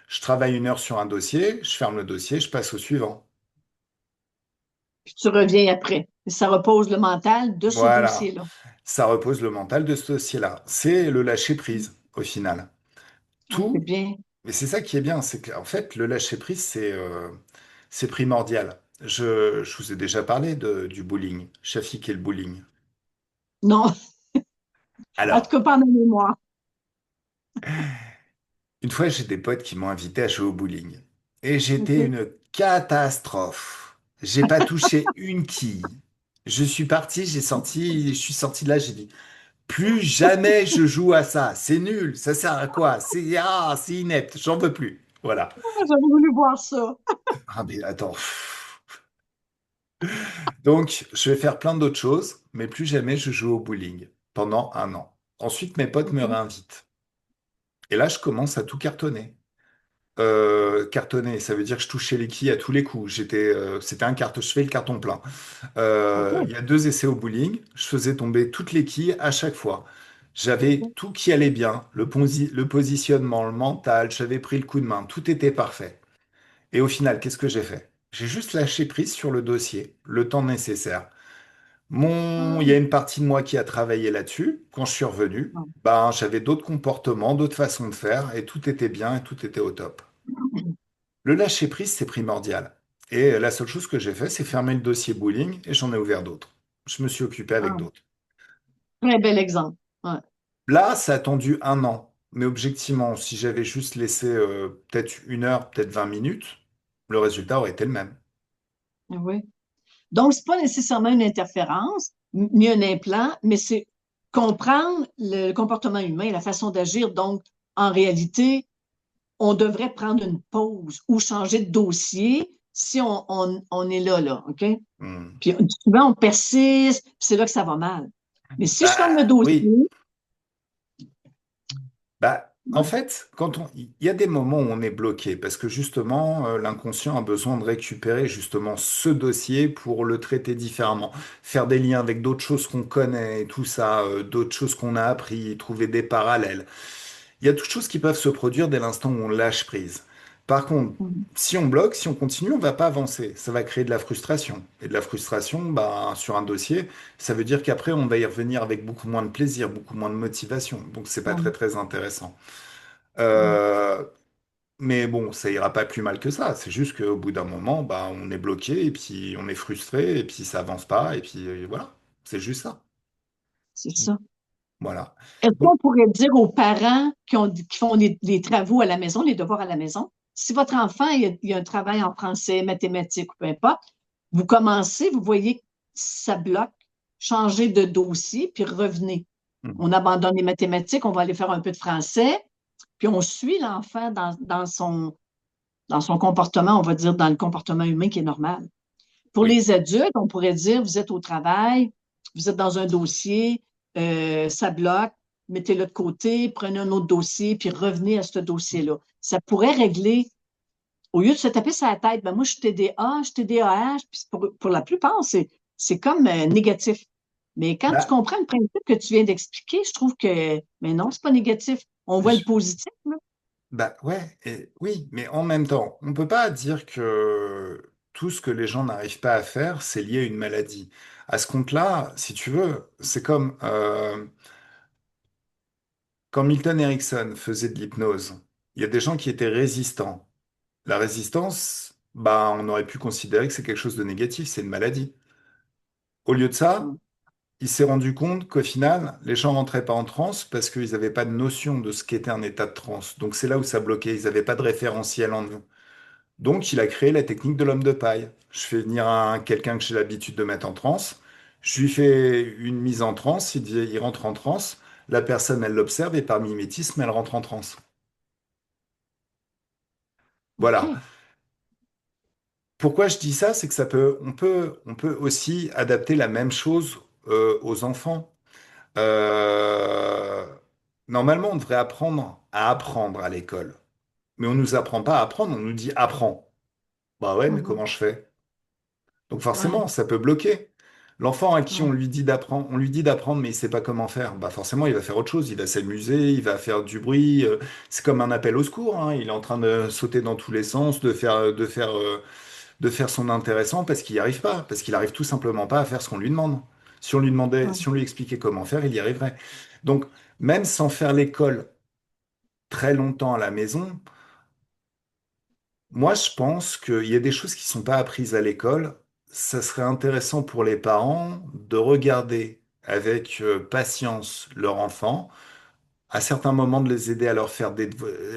Je travaille 1 heure sur un dossier, je ferme le dossier, je passe au suivant. Puis tu reviens après. Ça repose le mental de ce Voilà, dossier-là. ça repose le mental de ce dossier-là. C'est le lâcher prise au final. Ah, c'est Tout, bien. et c'est ça qui est bien, c'est qu'en fait, le lâcher prise, c'est primordial. Je vous ai déjà parlé du bullying, Shafik et le bullying. Non, en tout Alors, cas, pas en mémoire. une fois, j'ai des potes qui m'ont invité à jouer au bowling. Et j'étais OK. une catastrophe. J'ai pas touché une quille. Je suis parti, je suis sorti de là, j'ai dit, plus jamais je joue à ça. C'est nul. Ça sert à quoi? C'est inepte. J'en veux plus. Voilà. J'aurais voulu voir ça. Ah, mais attends. Donc, je vais faire plein d'autres choses, mais plus jamais je joue au bowling pendant 1 an. Ensuite, mes potes me OK. réinvitent. Et là, je commence à tout cartonner. Cartonner, ça veut dire que je touchais les quilles à tous les coups. C'était je fais le carton plein. Il OK. y a 2 essais au bowling, je faisais tomber toutes les quilles à chaque fois. J'avais OK. tout qui allait bien, le positionnement, le mental, j'avais pris le coup de main, tout était parfait. Et au final, qu'est-ce que j'ai fait? J'ai juste lâché prise sur le dossier, le temps nécessaire. Il y a Ah, une partie de moi qui a travaillé là-dessus. Quand je suis revenu, bon. ben, j'avais d'autres comportements, d'autres façons de faire, et tout était bien et tout était au top. Le lâcher-prise, c'est primordial. Et la seule chose que j'ai fait, c'est fermer le dossier bowling et j'en ai ouvert d'autres. Je me suis occupé avec Ah, d'autres. très bel exemple. Ouais. Là, ça a attendu 1 an. Mais objectivement, si j'avais juste laissé peut-être 1 heure, peut-être 20 minutes, le résultat aurait été le même. Oui. Donc, c'est pas nécessairement une interférence, ni un implant, mais c'est comprendre le comportement humain, la façon d'agir. Donc, en réalité, on devrait prendre une pause ou changer de dossier si on est là, OK? Hmm. Puis souvent, on persiste, puis c'est là que ça va mal. Mais si je ferme le Bah dossier, oui, bah en ouais, fait, il y a des moments où on est bloqué parce que justement, l'inconscient a besoin de récupérer justement ce dossier pour le traiter différemment, faire des liens avec d'autres choses qu'on connaît, et tout ça, d'autres choses qu'on a appris, trouver des parallèles. Il y a toutes choses qui peuvent se produire dès l'instant où on lâche prise. Par contre, mhm, si on bloque, si on continue, on va pas avancer. Ça va créer de la frustration. Et de la frustration, bah, sur un dossier, ça veut dire qu'après, on va y revenir avec beaucoup moins de plaisir, beaucoup moins de motivation. Donc, c'est pas ouais, très, très intéressant. ouais, Euh, mais bon, ça ira pas plus mal que ça. C'est juste qu'au bout d'un moment, bah, on est bloqué et puis on est frustré et puis ça avance pas et puis voilà. C'est juste ça. c'est ça. Voilà. Est-ce Donc, qu'on pourrait dire aux parents qui font les travaux à la maison, les devoirs à la maison, si votre enfant, il y a un travail en français, mathématiques ou peu importe, vous commencez, vous voyez que ça bloque, changez de dossier, puis revenez. hmm, On abandonne les mathématiques, on va aller faire un peu de français, puis on suit l'enfant dans son comportement, on va dire dans le comportement humain qui est normal. Pour oui. les adultes, on pourrait dire, vous êtes au travail, vous êtes dans un dossier, ça bloque, mettez-le de côté, prenez un autre dossier, puis revenez à ce dossier-là. Ça pourrait régler, au lieu de se taper sur la tête, ben moi, je suis TDA, je suis TDAH, puis pour la plupart, c'est comme négatif. Mais quand tu Bah, comprends le principe que tu viens d'expliquer, je trouve que, mais non, c'est pas négatif. On voit le positif, là. Bah ouais, oui, mais en même temps, on peut pas dire que tout ce que les gens n'arrivent pas à faire, c'est lié à une maladie. À ce compte-là, si tu veux, c'est comme quand Milton Erickson faisait de l'hypnose. Il y a des gens qui étaient résistants. La résistance, bah, on aurait pu considérer que c'est quelque chose de négatif, c'est une maladie. Au lieu de ça, il s'est rendu compte qu'au final, les gens rentraient pas en transe parce qu'ils n'avaient pas de notion de ce qu'était un état de transe. Donc c'est là où ça bloquait, ils n'avaient pas de référentiel en eux. Donc, il a créé la technique de l'homme de paille. Je fais venir quelqu'un que j'ai l'habitude de mettre en transe. Je lui fais une mise en transe. Il rentre en transe. La personne, elle l'observe et par mimétisme, elle rentre en transe. Voilà. OK. Pourquoi je dis ça? C'est que on peut aussi adapter la même chose aux enfants. Euh, Normalement, on devrait apprendre à l'école. Mais on nous apprend pas à apprendre, on nous dit apprends. Bah ouais, mais Mhm. comment je fais? Donc Ouais, forcément, ça peut bloquer. L'enfant à qui ouais, on lui dit d'apprendre, mais il sait pas comment faire. Bah forcément, il va faire autre chose. Il va s'amuser, il va faire du bruit. C'est comme un appel au secours, hein. Il est en train de sauter dans tous les sens, de faire son intéressant parce qu'il n'y arrive pas, parce qu'il arrive tout simplement pas à faire ce qu'on lui demande. Si on lui demandait, ouais, si on lui expliquait comment faire, il y arriverait. Donc, même sans faire l'école très longtemps à la maison, moi, je pense qu'il y a des choses qui sont pas apprises à l'école. Ça serait intéressant pour les parents de regarder avec patience leur enfant, à certains moments de les aider à leur faire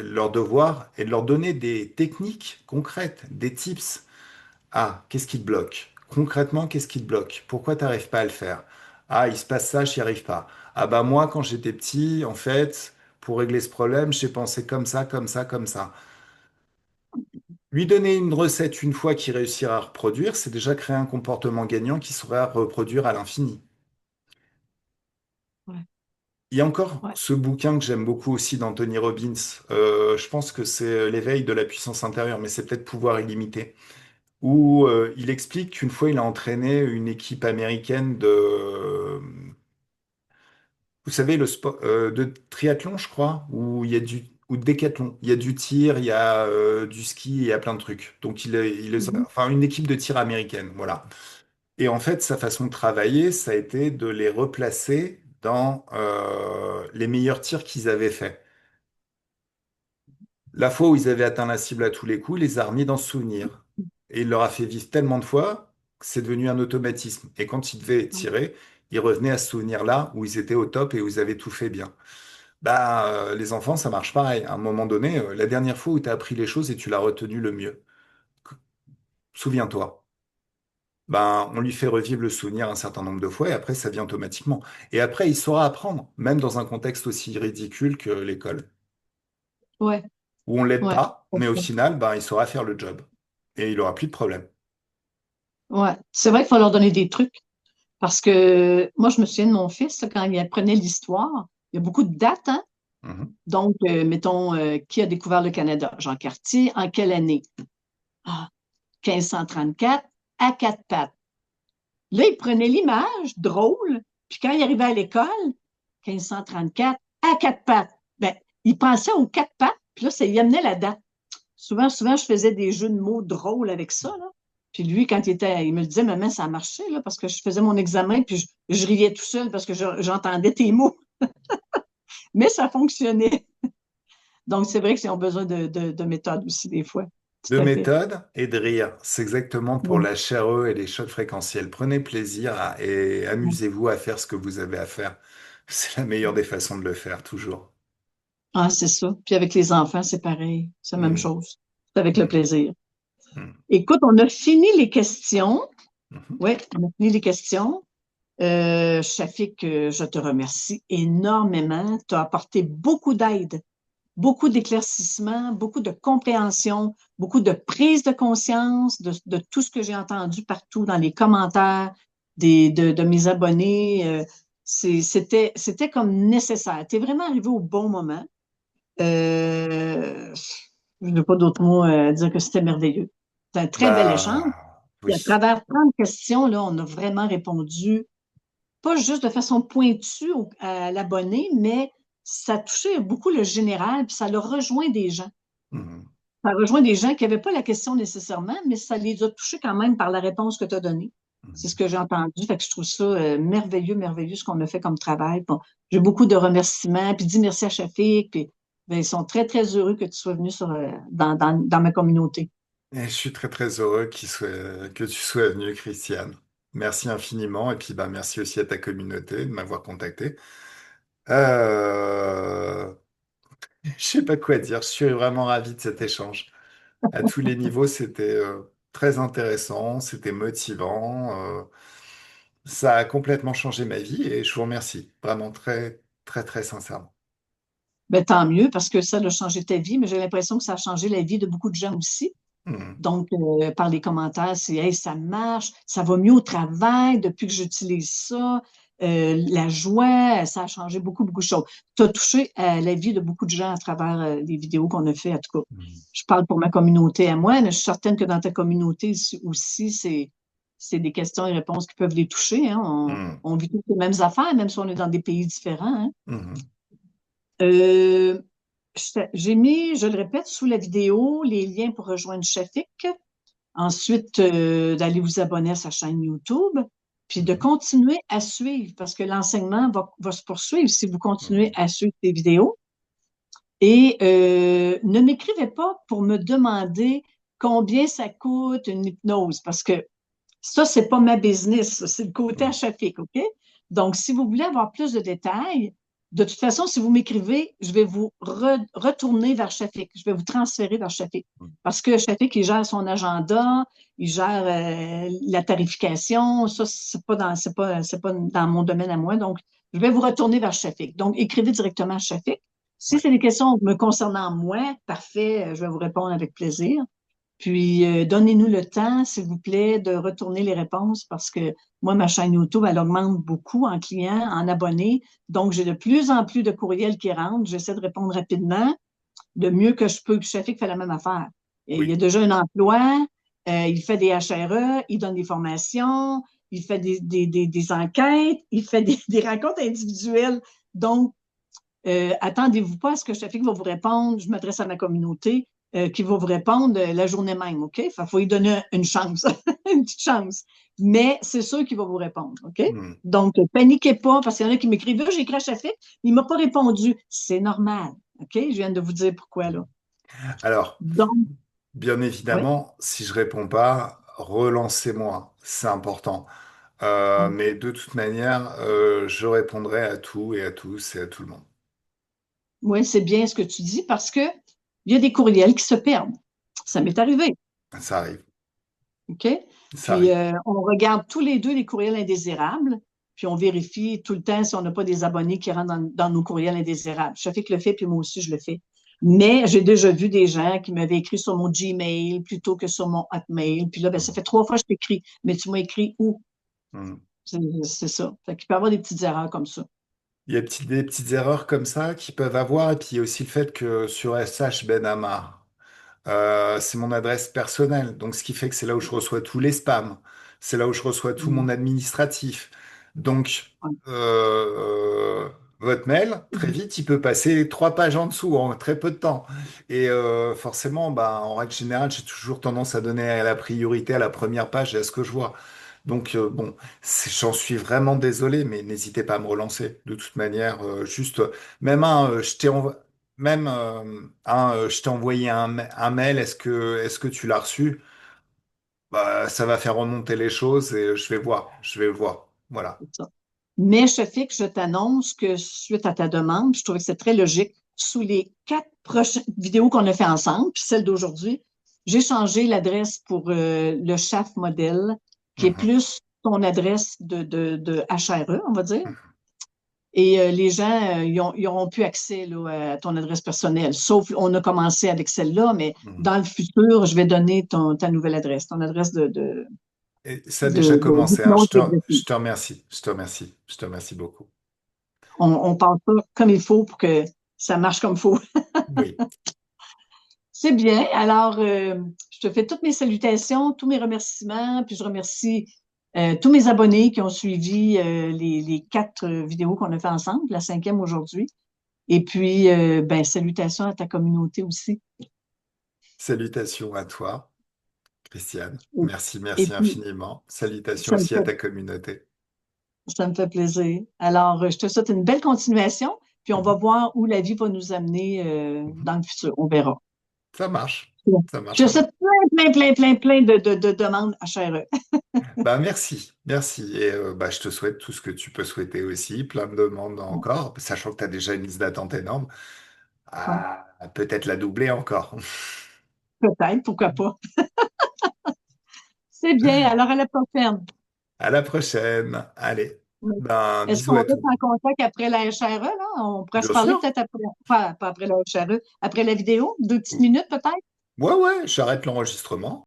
leurs devoirs et de leur donner des techniques concrètes, des tips. Ah, qu'est-ce qui te bloque? Concrètement, qu'est-ce qui te bloque? Pourquoi tu n'arrives pas à le faire? Ah, il se passe ça, j'y arrive pas. Ah bah moi, quand j'étais petit, en fait, pour régler ce problème, j'ai pensé comme ça, comme ça, comme ça. Lui donner une recette une fois qu'il réussira à reproduire, c'est déjà créer un comportement gagnant qui sera à reproduire à l'infini. ouais, Il y a encore ouais. ce bouquin que j'aime beaucoup aussi d'Anthony Robbins. Je pense que c'est l'éveil de la puissance intérieure, mais c'est peut-être pouvoir illimité, où il explique qu'une fois il a entraîné une équipe américaine vous savez, le sport de triathlon, je crois, où il y a ou de décathlon. Il y a du tir, il y a du ski, il y a plein de trucs. Donc Mhm. enfin une équipe de tir américaine, voilà. Et en fait, sa façon de travailler, ça a été de les replacer dans les meilleurs tirs qu'ils avaient faits. La fois où ils avaient atteint la cible à tous les coups, il les a remis dans ce souvenir. Et il leur a fait vivre tellement de fois que c'est devenu un automatisme. Et quand ils devaient tirer, ils revenaient à ce souvenir-là où ils étaient au top et où ils avaient tout fait bien. Bah, les enfants, ça marche pareil. À un moment donné, la dernière fois où tu as appris les choses et tu l'as retenu le mieux, souviens-toi. Ben, on lui fait revivre le souvenir un certain nombre de fois et après, ça vient automatiquement. Et après, il saura apprendre, même dans un contexte aussi ridicule que l'école, Ouais, où on l'aide ouais, pas, mais au final, ben, il saura faire le job. Et il aura plus de problème. ouais. C'est vrai qu'il faut leur donner des trucs parce que moi, je me souviens de mon fils, là, quand il apprenait l'histoire, il y a beaucoup de dates, hein? Mhm. Donc, mettons, qui a découvert le Canada? Jean Cartier, en quelle année? Ah, 1534, à quatre pattes. Là, il prenait l'image, drôle, puis quand il arrivait à l'école, 1534, à quatre pattes. Ben, il pensait aux quatre pattes, puis là, ça y amenait la date. Souvent, je faisais des jeux de mots drôles avec ça, là. Puis lui, quand il me le disait, maman, ça a marché, là, parce que je faisais mon examen, puis je riais tout seul parce que j'entendais tes mots. Mais ça fonctionnait. Donc, c'est vrai qu'ils ont besoin de méthodes aussi, des fois. De Tout à fait. méthode et de rire. C'est exactement pour Oui. la chair et les chocs fréquentiels. Prenez plaisir et amusez-vous à faire ce que vous avez à faire. C'est la meilleure des façons de le faire, toujours. Ah, c'est ça. Puis avec les enfants, c'est pareil. C'est la même Mm, chose. C'est avec le mm, plaisir. mm, Écoute, on a fini les questions. mhm. Oui, on a fini les questions. Shafik, je te remercie énormément. Tu as apporté beaucoup d'aide, beaucoup d'éclaircissements, beaucoup de compréhension, beaucoup de prise de conscience de tout ce que j'ai entendu partout dans les commentaires de mes abonnés. C'était comme nécessaire. Tu es vraiment arrivé au bon moment. Euh, je n'ai pas d'autres mots à dire que c'était merveilleux. C'est un très bel échange. Bah, Puis à oui. travers plein de questions, là, on a vraiment répondu, pas juste de façon pointue à l'abonné, mais ça touchait beaucoup le général, puis ça le rejoint des gens. Mhm, Ça rejoint des gens qui n'avaient pas la question nécessairement, mais ça les a touchés quand même par la réponse que tu as donnée. C'est ce mhm. que j'ai entendu. Fait que je trouve ça merveilleux, merveilleux ce qu'on a fait comme travail. Bon, j'ai beaucoup de remerciements, puis dis merci à Chafik, puis ben, ils sont très, très heureux que tu sois venu dans ma communauté. Et je suis très très heureux que tu sois venu, Christiane. Merci infiniment et puis bah merci aussi à ta communauté de m'avoir contacté. Euh... Je sais pas quoi dire. Je suis vraiment ravi de cet échange. À tous les niveaux, c'était très intéressant, c'était motivant. Ça a complètement changé ma vie et je vous remercie vraiment très très très sincèrement. Ben, tant mieux, parce que ça a changé ta vie, mais j'ai l'impression que ça a changé la vie de beaucoup de gens aussi. Mhm, Donc, par les commentaires, c'est Hey, ça marche, ça va mieux au travail depuis que j'utilise ça. La joie, ça a changé beaucoup, beaucoup de choses. Tu as touché à la vie de beaucoup de gens à travers les vidéos qu'on a fait, en tout cas. mhm. Je parle pour ma communauté à moi, mais je suis certaine que dans ta communauté aussi, c'est des questions et réponses qui peuvent les toucher, hein. Mhm. On vit toutes les mêmes affaires, même si on est dans des pays différents, hein. Mhm. Euh, j'ai mis, je le répète, sous la vidéo, les liens pour rejoindre Shafik. Ensuite, d'aller vous abonner à sa chaîne YouTube, puis de Mhm. continuer à suivre, parce que l'enseignement va se poursuivre si vous continuez Mhm. à suivre les vidéos. Et ne m'écrivez pas pour me demander combien ça coûte une hypnose, parce que ça, c'est pas ma business, ça, c'est le côté Mhm. achafique, OK? Donc, si vous voulez avoir plus de détails, de toute façon, si vous m'écrivez, je vais vous retourner vers Shafik. Je vais vous transférer vers Shafik. Parce que Shafik, il gère son agenda, il gère la tarification. Ça, c'est pas dans mon domaine à moi. Donc, je vais vous retourner vers Shafik. Donc, écrivez directement à Shafik. Si Ouais. c'est des questions me concernant moi, parfait, je vais vous répondre avec plaisir. Puis, donnez-nous le temps, s'il vous plaît, de retourner les réponses parce que moi, ma chaîne YouTube, elle augmente beaucoup en clients, en abonnés. Donc, j'ai de plus en plus de courriels qui rentrent. J'essaie de répondre rapidement, le mieux que je peux. Puis, Shafik fait la même affaire. Et il y a Oui. déjà un emploi, il fait des HRE, il donne des formations, il fait des enquêtes, il fait des rencontres individuelles. Donc, attendez-vous pas à ce que Shafik va vous répondre. Je m'adresse à ma communauté qui va vous répondre la journée même, OK? Il faut lui donner une chance, une petite chance. Mais c'est sûr qu'il va vous répondre, OK? Mhm. Donc, paniquez pas, parce qu'il y en a qui m'écrivent, j'ai écrit à Shafik, il m'a pas répondu. C'est normal, OK? Je viens de vous dire pourquoi, là. Alors, Donc, bien oui. évidemment, si je réponds pas, relancez-moi. C'est important. Mais de toute manière, je répondrai à tout et à tous et à tout le monde. Oui, c'est bien ce que tu dis parce que il y a des courriels qui se perdent. Ça m'est arrivé. Ça arrive. OK? Ça Puis, arrive. on regarde tous les deux les courriels indésirables, puis on vérifie tout le temps si on n'a pas des abonnés qui rentrent dans nos courriels indésirables. Shafik le fait, puis moi aussi, je le fais. Mais j'ai déjà vu des gens qui m'avaient écrit sur mon Gmail plutôt que sur mon Hotmail. Puis là, ben, ça Mhm. fait 3 fois que je t'écris. Mais tu m'as écrit où? Mhm. C'est ça. Fait qu'il peut y avoir des petites erreurs comme ça. Il y a des petites erreurs comme ça qui peuvent avoir. Et puis, il y a aussi le fait que sur SH Ben Ammar, c'est mon adresse personnelle. Donc, ce qui fait que c'est là où je reçois tous les spams. C'est là où je reçois tout Mm. mon administratif. Donc, euh, votre mail, très vite, il peut passer 3 pages en dessous en très peu de temps. Et forcément, bah, en règle générale, j'ai toujours tendance à donner la priorité à la première page et à ce que je vois. Donc, bon, j'en suis vraiment désolé, mais n'hésitez pas à me relancer. De toute manière, juste, même même je t'ai envoyé un mail, est-ce que tu l'as reçu? Bah, ça va faire remonter les choses et je vais voir. Voilà. C'est ça. Mais Shafik, je t'annonce que suite à ta demande, je trouvais que c'est très logique. Sous les 4 prochaines vidéos qu'on a fait ensemble, puis celle d'aujourd'hui, j'ai changé l'adresse pour le chef modèle, qui est Mhm. plus ton adresse de HRE, on va dire. Et les gens, ils auront plus accès là, à ton adresse personnelle. Sauf, on a commencé avec celle-là, mais Mhm. dans le futur, je vais donner ta nouvelle adresse, ton adresse Et ça a déjà commencé, hein. d'hypnose Je exécutive. te remercie. Je te remercie. Je te remercie beaucoup. On pense ça comme il faut pour que ça marche comme il faut. Oui. C'est bien. Alors, je te fais toutes mes salutations, tous mes remerciements, puis je remercie tous mes abonnés qui ont suivi les 4 vidéos qu'on a fait ensemble, la 5e aujourd'hui. Et puis, ben, salutations à ta communauté aussi. Salutations à toi, Christiane. Merci, Et merci puis, infiniment. Salutations ça me aussi à fait, ta communauté. ça me fait plaisir. Alors, je te souhaite une belle continuation, puis on va Mhm. voir où la vie va nous amener Mhm. dans le futur. On verra. Ça marche. Ça Je marche. te souhaite plein de demandes à HRE. Bah merci, merci. Et bah, je te souhaite tout ce que tu peux souhaiter aussi, plein de demandes encore, sachant que tu as déjà une liste d'attente énorme. Ouais, Ah, peut-être la doubler encore. peut-être, pourquoi pas. C'est bien. Alors, à la prochaine. À la prochaine. Allez, Oui. ben Est-ce bisous qu'on à reste tous. en contact après la HRE, là? On pourrait se Bien parler sûr. peut-être après, pas après la HRE, après la vidéo, 2 petites minutes peut-être? Ouais, ouais, j'arrête l'enregistrement.